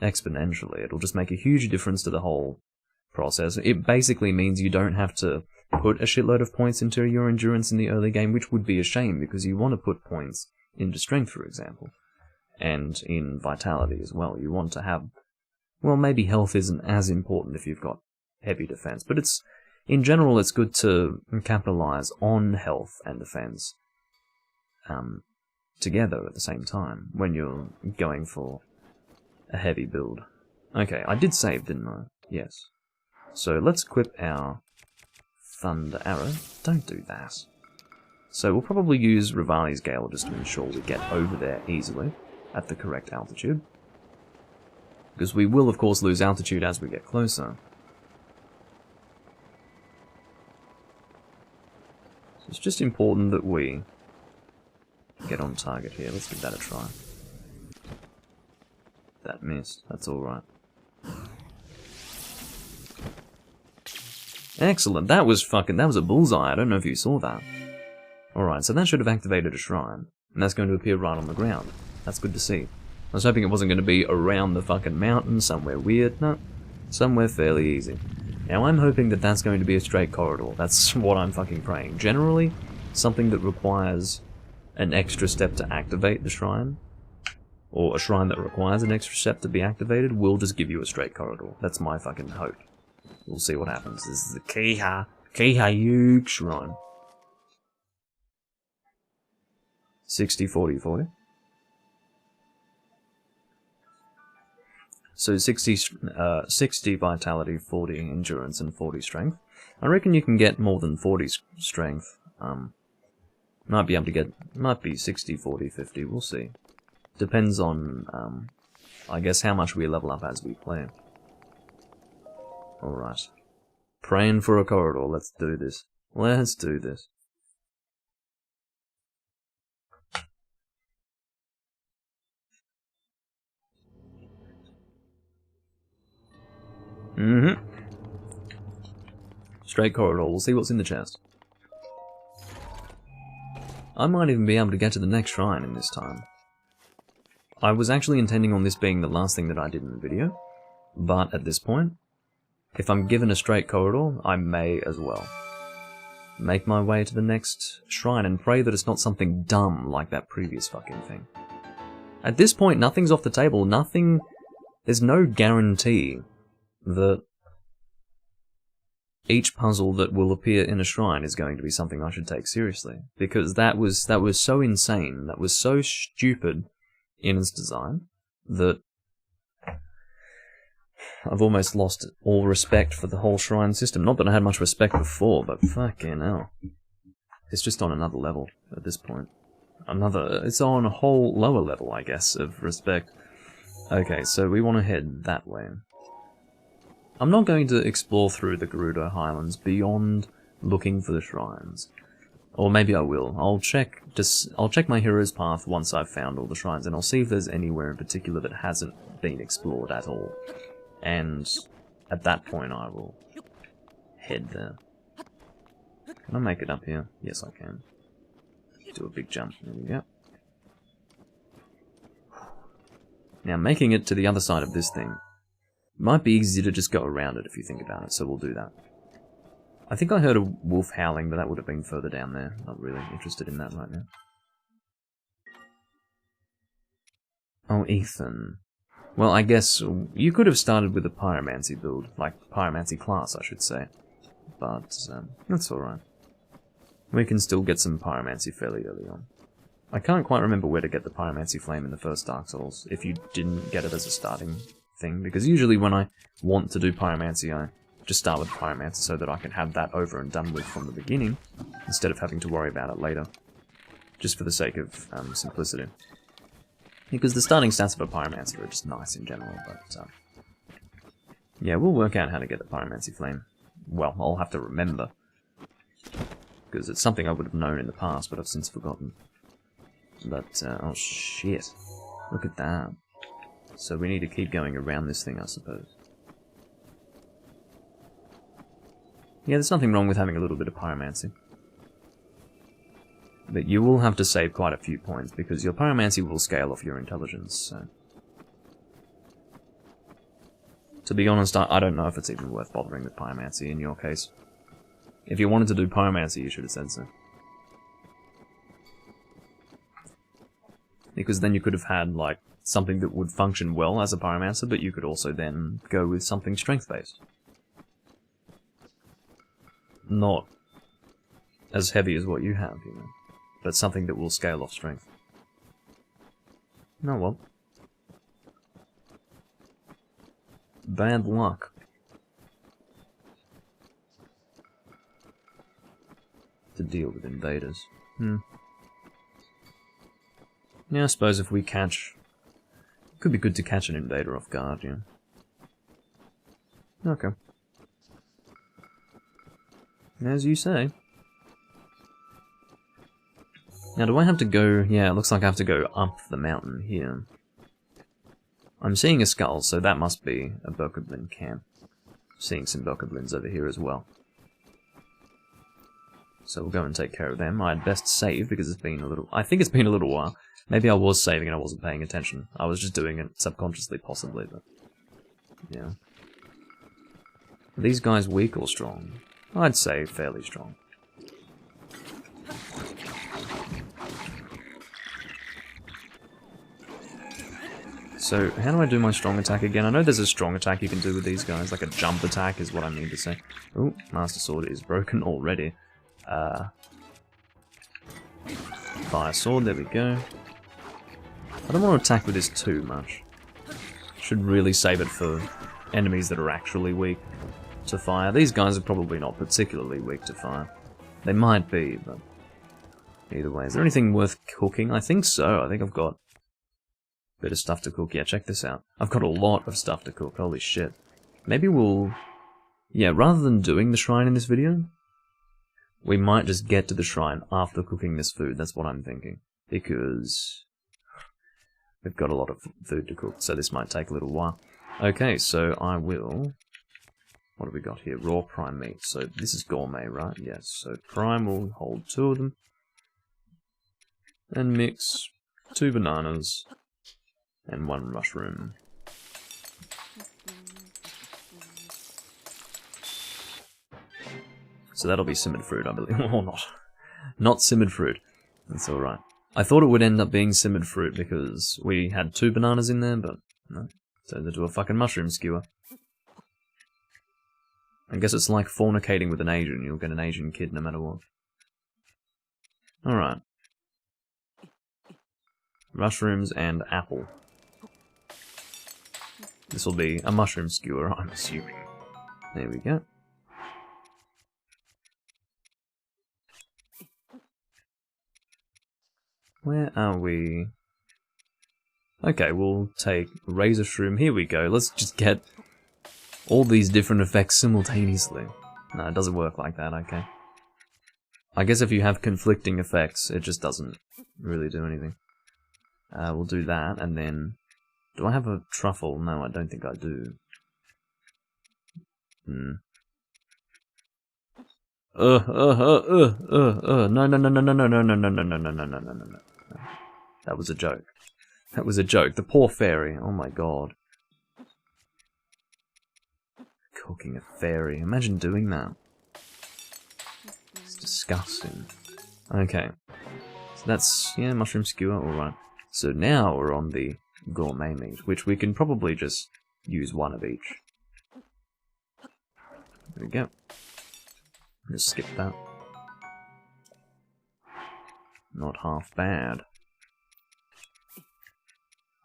exponentially. It'll just make a huge difference to the whole process. It basically means you don't have to put a shitload of points into your endurance in the early game, which would be a shame, because you want to put points into strength, for example. And in vitality as well. You want to have... Well, maybe health isn't as important if you've got heavy defense, but it's... In general, it's good to capitalize on health and defense together at the same time when you're going for a heavy build. Okay, I did save, didn't I? Yes. So let's equip our Thunder Arrow. Don't do that. So we'll probably use Rivali's Gale just to ensure we get over there easily at the correct altitude. Because we will, of course, lose altitude as we get closer. So it's just important that we get on target here. Let's give that a try. That missed. That's alright. Excellent. That was a bullseye. I don't know if you saw that. Alright, so that should have activated a shrine. And that's going to appear right on the ground. That's good to see. I was hoping it wasn't going to be around the fucking mountain, somewhere weird. No, somewhere fairly easy. Now I'm hoping that that's going to be a straight corridor. That's what I'm fucking praying. Generally, something that requires an extra step to activate the shrine, or a shrine that requires an extra step to be activated, will just give you a straight corridor. That's my fucking hope. We'll see what happens. This is the Keeha Yoog shrine. 60, 40, 40. So 60 vitality, 40 endurance, and 40 strength. I reckon you can get more than 40 strength. Might be able to get, might be 60, 40, 50, we'll see. Depends on, I guess, how much we level up as we play. Alright. Praying for a corridor, let's do this. Let's do this. Straight corridor, we'll see what's in the chest. I might even be able to get to the next shrine in this time. I was actually intending on this being the last thing that I did in the video, but at this point, if I'm given a straight corridor, I may as well make my way to the next shrine and pray that it's not something dumb like that previous fucking thing. At this point, nothing's off the table, there's no guarantee that each puzzle that will appear in a shrine is going to be something I should take seriously. Because that was so insane, that was so stupid in its design, that I've almost lost all respect for the whole shrine system. Not that I had much respect before, but fucking hell. It's just on another level at this point. It's on a whole lower level, I guess, of respect. Okay, so we want to head that way. I'm not going to explore through the Gerudo Highlands beyond looking for the shrines. Or maybe I will. I'll check my hero's path once I've found all the shrines, and I'll see if there's anywhere in particular that hasn't been explored at all. And at that point I will head there. Can I make it up here? Yes, I can. Do a big jump. There we go. Now, making it to the other side of this thing might be easy to just go around it if you think about it, so we'll do that. I think I heard a wolf howling, but that would have been further down there. Not really interested in that right now. Oh, Ethan. Well, I guess you could have started with a pyromancy build, like pyromancy class, I should say. But that's alright. We can still get some pyromancy fairly early on. I can't quite remember where to get the pyromancy flame in the first Dark Souls, if you didn't get it as a starting thing, because usually when I want to do pyromancy, I just start with pyromancy so that I can have that over and done with from the beginning, instead of having to worry about it later, just for the sake of simplicity. Because the starting stats of a pyromancer are just nice in general, but yeah, we'll work out how to get the pyromancy flame. Well, I'll have to remember, because it's something I would have known in the past, but I've since forgotten. But, oh shit, look at that. So we need to keep going around this thing, I suppose. Yeah, there's nothing wrong with having a little bit of pyromancy. But you will have to save quite a few points, because your pyromancy will scale off your intelligence, so... To be honest, I don't know if it's even worth bothering with pyromancy in your case. If you wanted to do pyromancy, you should have said so. Because then you could have had, like, something that would function well as a pyromancer, but you could also then go with something strength-based. Not as heavy as what you have, you know, but something that will scale off strength. Oh well. Bad luck. To deal with invaders. Yeah, I suppose if we catch... It could be good to catch an invader off guard, yeah. Okay. As you say. Now, do I have to go... Yeah, it looks like I have to go up the mountain here. I'm seeing a skull, so that must be a Bokoblin camp. Seeing some Bokoblins over here as well. So we'll go and take care of them. I'd best save, because it's been a little... I think it's been a little while. Maybe I was saving and I wasn't paying attention. I was just doing it subconsciously, possibly, but... Yeah. Are these guys weak or strong? I'd say fairly strong. So, how do I do my strong attack again? I know there's a strong attack you can do with these guys, like a jump attack is what I mean to say. Oh, Master Sword is broken already. Fire Sword, there we go. I don't want to attack with this too much. Should really save it for enemies that are actually weak to fire. These guys are probably not particularly weak to fire. They might be, but either way. Is there anything worth cooking? I think so. I think I've got a bit of stuff to cook. Yeah, check this out. I've got a lot of stuff to cook. Holy shit. Maybe we'll... Yeah, rather than doing the shrine in this video, we might just get to the shrine after cooking this food. That's what I'm thinking. Because we've got a lot of food to cook, so this might take a little while. Okay, so I will... What have we got here? Raw prime meat. So this is gourmet, right? Yes. So prime will hold 2 of them. And mix 2 bananas and 1 mushroom. So that'll be simmered fruit, I believe. Or not. Not simmered fruit. That's alright. I thought it would end up being simmered fruit because we had 2 bananas in there, but no. Turns into a fucking mushroom skewer. I guess it's like fornicating with an Asian. You'll get an Asian kid no matter what. Alright. Mushrooms and apple. This will be a mushroom skewer, I'm assuming. There we go. Where are we? Okay, we'll take razor shroom. Here we go. Let's just get all these different effects simultaneously. No, it doesn't work like that, okay. I guess if you have conflicting effects, it just doesn't really do anything. We'll do that, and then... Do I have a truffle? No, I don't think I do. No, no, no, no, no, no, no, no, no, no, no, no, no, no, no, no, no. That was a joke. That was a joke. The poor fairy. Oh my god. Cooking a fairy. Imagine doing that. It's disgusting. Okay. So that's, yeah, mushroom skewer, alright. So now we're on the gourmet meat, which we can probably just use one of each. There we go. Just skip that. Not half bad.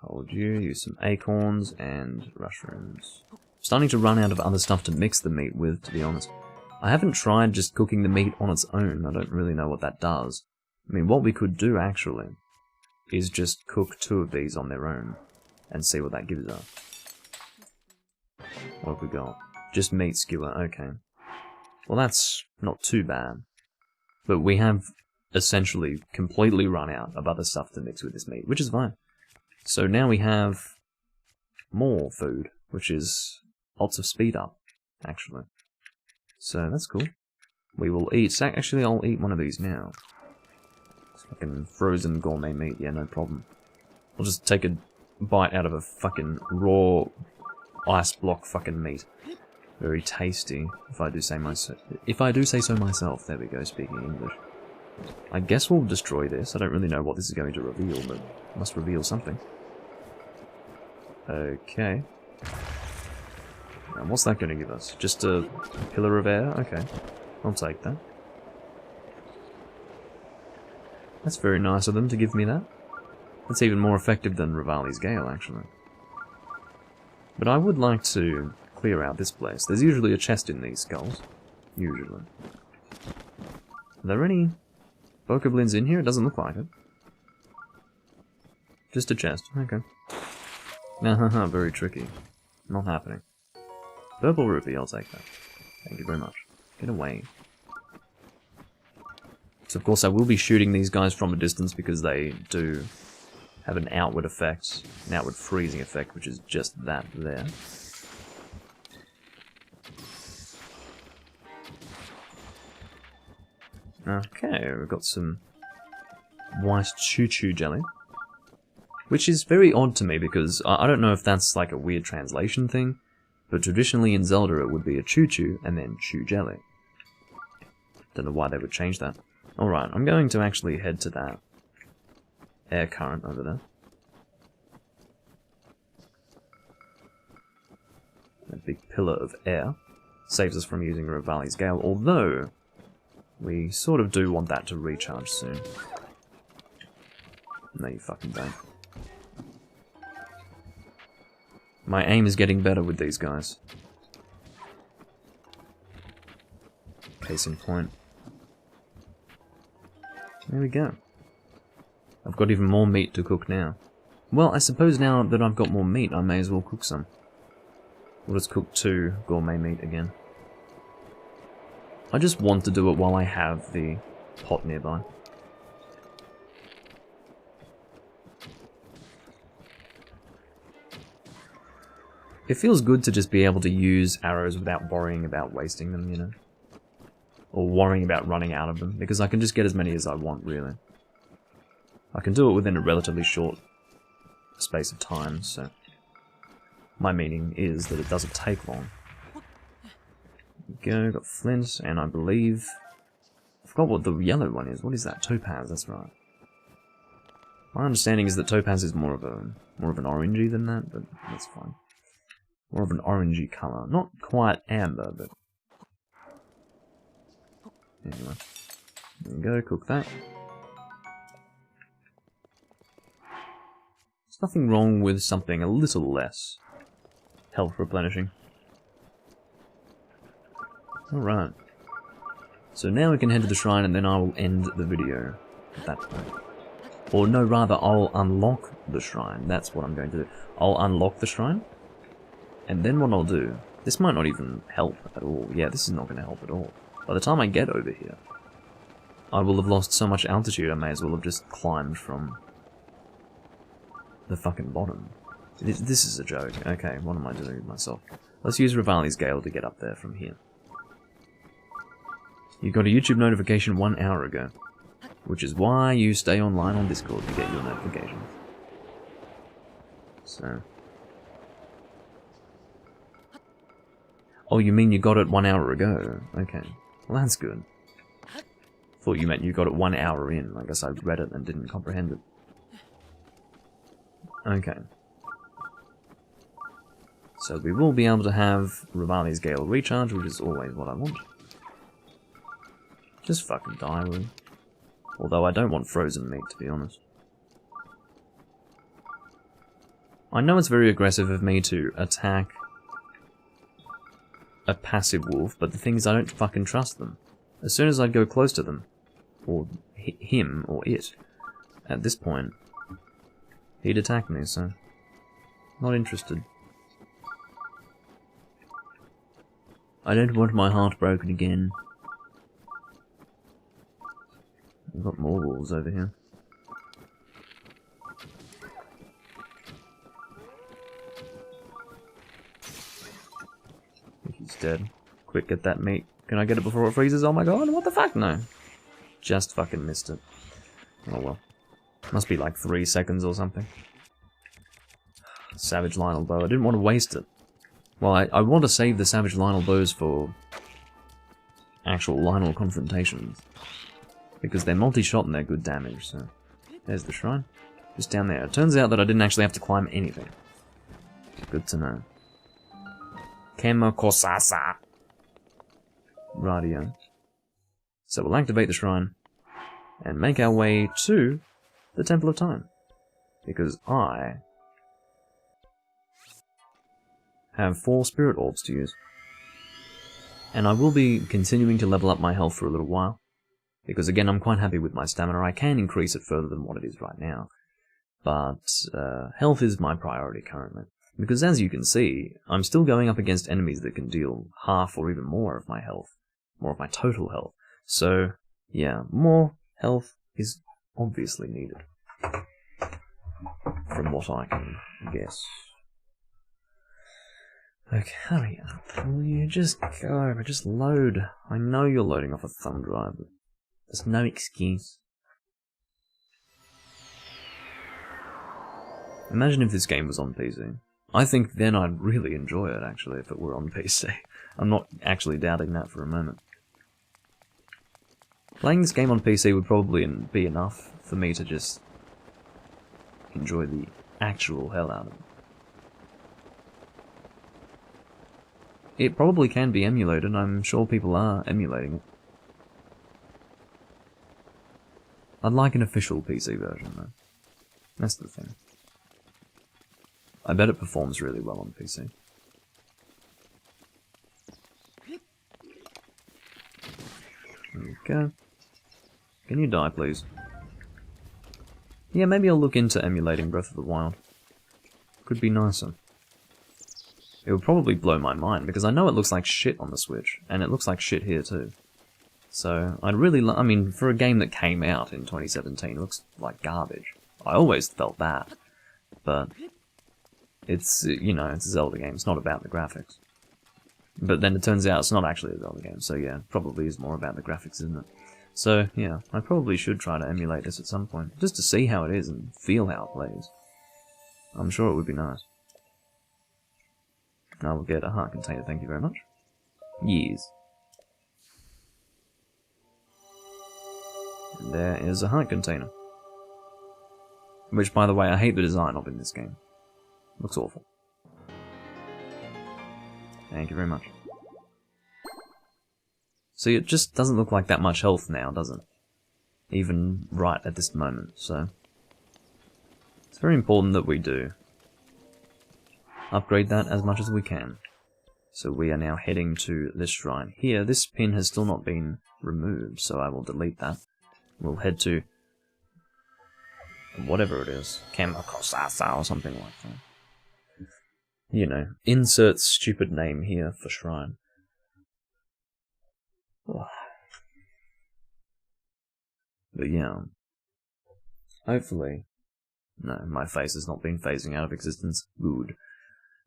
Hold you, use some acorns and mushrooms. Starting to run out of other stuff to mix the meat with, to be honest. I haven't tried just cooking the meat on its own. I don't really know what that does. I mean, what we could do, actually, is just cook 2 of these on their own and see what that gives us. What have we got? Just meat skewer, okay. Well, that's not too bad. But we have essentially completely run out of other stuff to mix with this meat, which is fine. So now we have more food, which is lots of speed up, actually. So that's cool. We will eat. Actually, I'll eat one of these now. It's fucking frozen gourmet meat, yeah, no problem. I'll just take a bite out of a fucking raw ice block fucking meat. Very tasty, if I do say so myself. There we go, speaking English. I guess we'll destroy this. I don't really know what this is going to reveal, but it must reveal something. Okay. And what's that going to give us? Just a pillar of air? Okay. I'll take that. That's very nice of them to give me that. That's even more effective than Rivali's Gale, actually. But I would like to clear out this place. There's usually a chest in these skulls. Usually. Are there any bokoblins in here? It doesn't look like it. Just a chest. Okay. Haha, very tricky. Not happening. Purple rupee, I'll take that. Thank you very much. Get away. So of course I will be shooting these guys from a distance because they do have an outward effect, an outward freezing effect, which is just that there. Okay, we've got some white choo-choo jelly. Which is very odd to me because I don't know if that's like a weird translation thing, but traditionally in Zelda it would be a choo-choo and then chew jelly. Don't know why they would change that. Alright, I'm going to actually head to that air current over there. A big pillar of air. Saves us from using Rivali's Gale, although we sort of do want that to recharge soon. No, you fucking don't. My aim is getting better with these guys. Case in point. There we go. I've got even more meat to cook now. Well, I suppose now that I've got more meat, I may as well cook some. We'll just cook 2 gourmet meat again. I just want to do it while I have the pot nearby. It feels good to just be able to use arrows without worrying about wasting them, you know? Or worrying about running out of them, because I can just get as many as I want, really. I can do it within a relatively short space of time, so... My meaning is that it doesn't take long. There we go, got flint, and I believe... I forgot what the yellow one is. What is that? Topaz, that's right. My understanding is that topaz is more of an orangey than that, but that's fine. More of an orangey colour. Not quite amber, but... Anyway. There we go, cook that. There's nothing wrong with something a little less health replenishing. Alright. So now we can head to the shrine and then I will end the video at that point. Or no, rather, I'll unlock the shrine. That's what I'm going to do. I'll unlock the shrine. And then what I'll do... This might not even help at all. Yeah, this is not going to help at all. By the time I get over here, I will have lost so much altitude I may as well have just climbed from the fucking bottom. This is a joke. Okay, what am I doing with myself? Let's use Rivali's Gale to get up there from here. You got a YouTube notification 1 hour ago, which is why you stay online on Discord to get your notifications. So... Oh, you mean you got it 1 hour ago? Okay. Well, that's good. Thought you meant you got it 1 hour in. I guess I read it and didn't comprehend it. Okay. So we will be able to have Rivali's Gale recharge, which is always what I want. Just fucking die, will you? Although I don't want frozen meat, to be honest. I know it's very aggressive of me to attack a passive wolf, but the thing is I don't fucking trust them. As soon as I go close to them, or him, or it, at this point, he'd attack me, so... not interested. I don't want my heart broken again. We've got more wolves over here. I think he's dead. Quick, get that meat. Can I get it before it freezes? Oh my god, what the fuck? No. Just fucking missed it. Oh well. Must be like 3 seconds or something. Savage Lionel bow. I didn't want to waste it. Well, I want to save the Savage Lionel bows for actual Lionel confrontations. Because they're multi-shot and they're good damage, so... There's the shrine. Just down there. It turns out that I didn't actually have to climb anything. Good to know. Kemakosasa. Radio. So we'll activate the shrine and make our way to the Temple of Time. Because I have 4 spirit orbs to use. And I will be continuing to level up my health for a little while. Because again, I'm quite happy with my stamina. I can increase it further than what it is right now. But health is my priority currently. Because as you can see, I'm still going up against enemies that can deal half or even more of my health. More of my total health. So, yeah, more health is obviously needed. From what I can guess. Okay, hurry up. Will you just go? Just load. I know you're loading off a thumb drive, but there's no excuse. Imagine if this game was on PC. I think then I'd really enjoy it, actually, if it were on PC. I'm not actually doubting that for a moment. Playing this game on PC would probably be enough for me to just enjoy the actual hell out of it. It probably can be emulated, I'm sure people are emulating it. I'd like an official PC version, though. That's the thing. I bet it performs really well on PC. There we go. Can you die, please? Yeah, maybe I'll look into emulating Breath of the Wild. Could be nicer. It would probably blow my mind, because I know it looks like shit on the Switch, and it looks like shit here too. So, I'd really I mean, for a game that came out in 2017, it looks like garbage. I always felt that. But, it's, you know, it's a Zelda game, it's not about the graphics. But then it turns out it's not actually a Zelda game, so yeah, it probably is more about the graphics, isn't it? So, yeah, I probably should try to emulate this at some point, just to see how it is and feel how it plays. I'm sure it would be nice. I will get a heart container, thank you very much. Yes. And there is a heart container. Which, by the way, I hate the design of in this game. Looks awful. Thank you very much. See, it just doesn't look like that much health now, does it? Even right at this moment, so... It's very important that we do upgrade that as much as we can. So we are now heading to this shrine here. This pin has still not been removed, so I will delete that. We'll head to whatever it is, Kemakosasa or something like that. You know, insert stupid name here for shrine. But yeah, hopefully... No, my face has not been phasing out of existence. Good.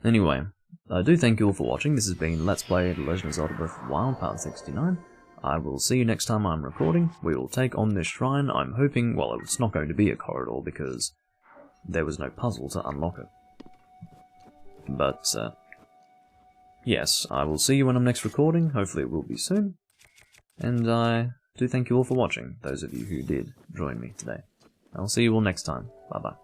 Anyway, I do thank you all for watching. This has been Let's Play The Legend of Zelda Breath of the Wild, Part 69. I will see you next time I'm recording. We will take on this shrine. I'm hoping, well, it's not going to be a corridor because there was no puzzle to unlock it. But, yes, I will see you when I'm next recording. Hopefully it will be soon. And I do thank you all for watching, those of you who did join me today. I'll see you all next time. Bye-bye.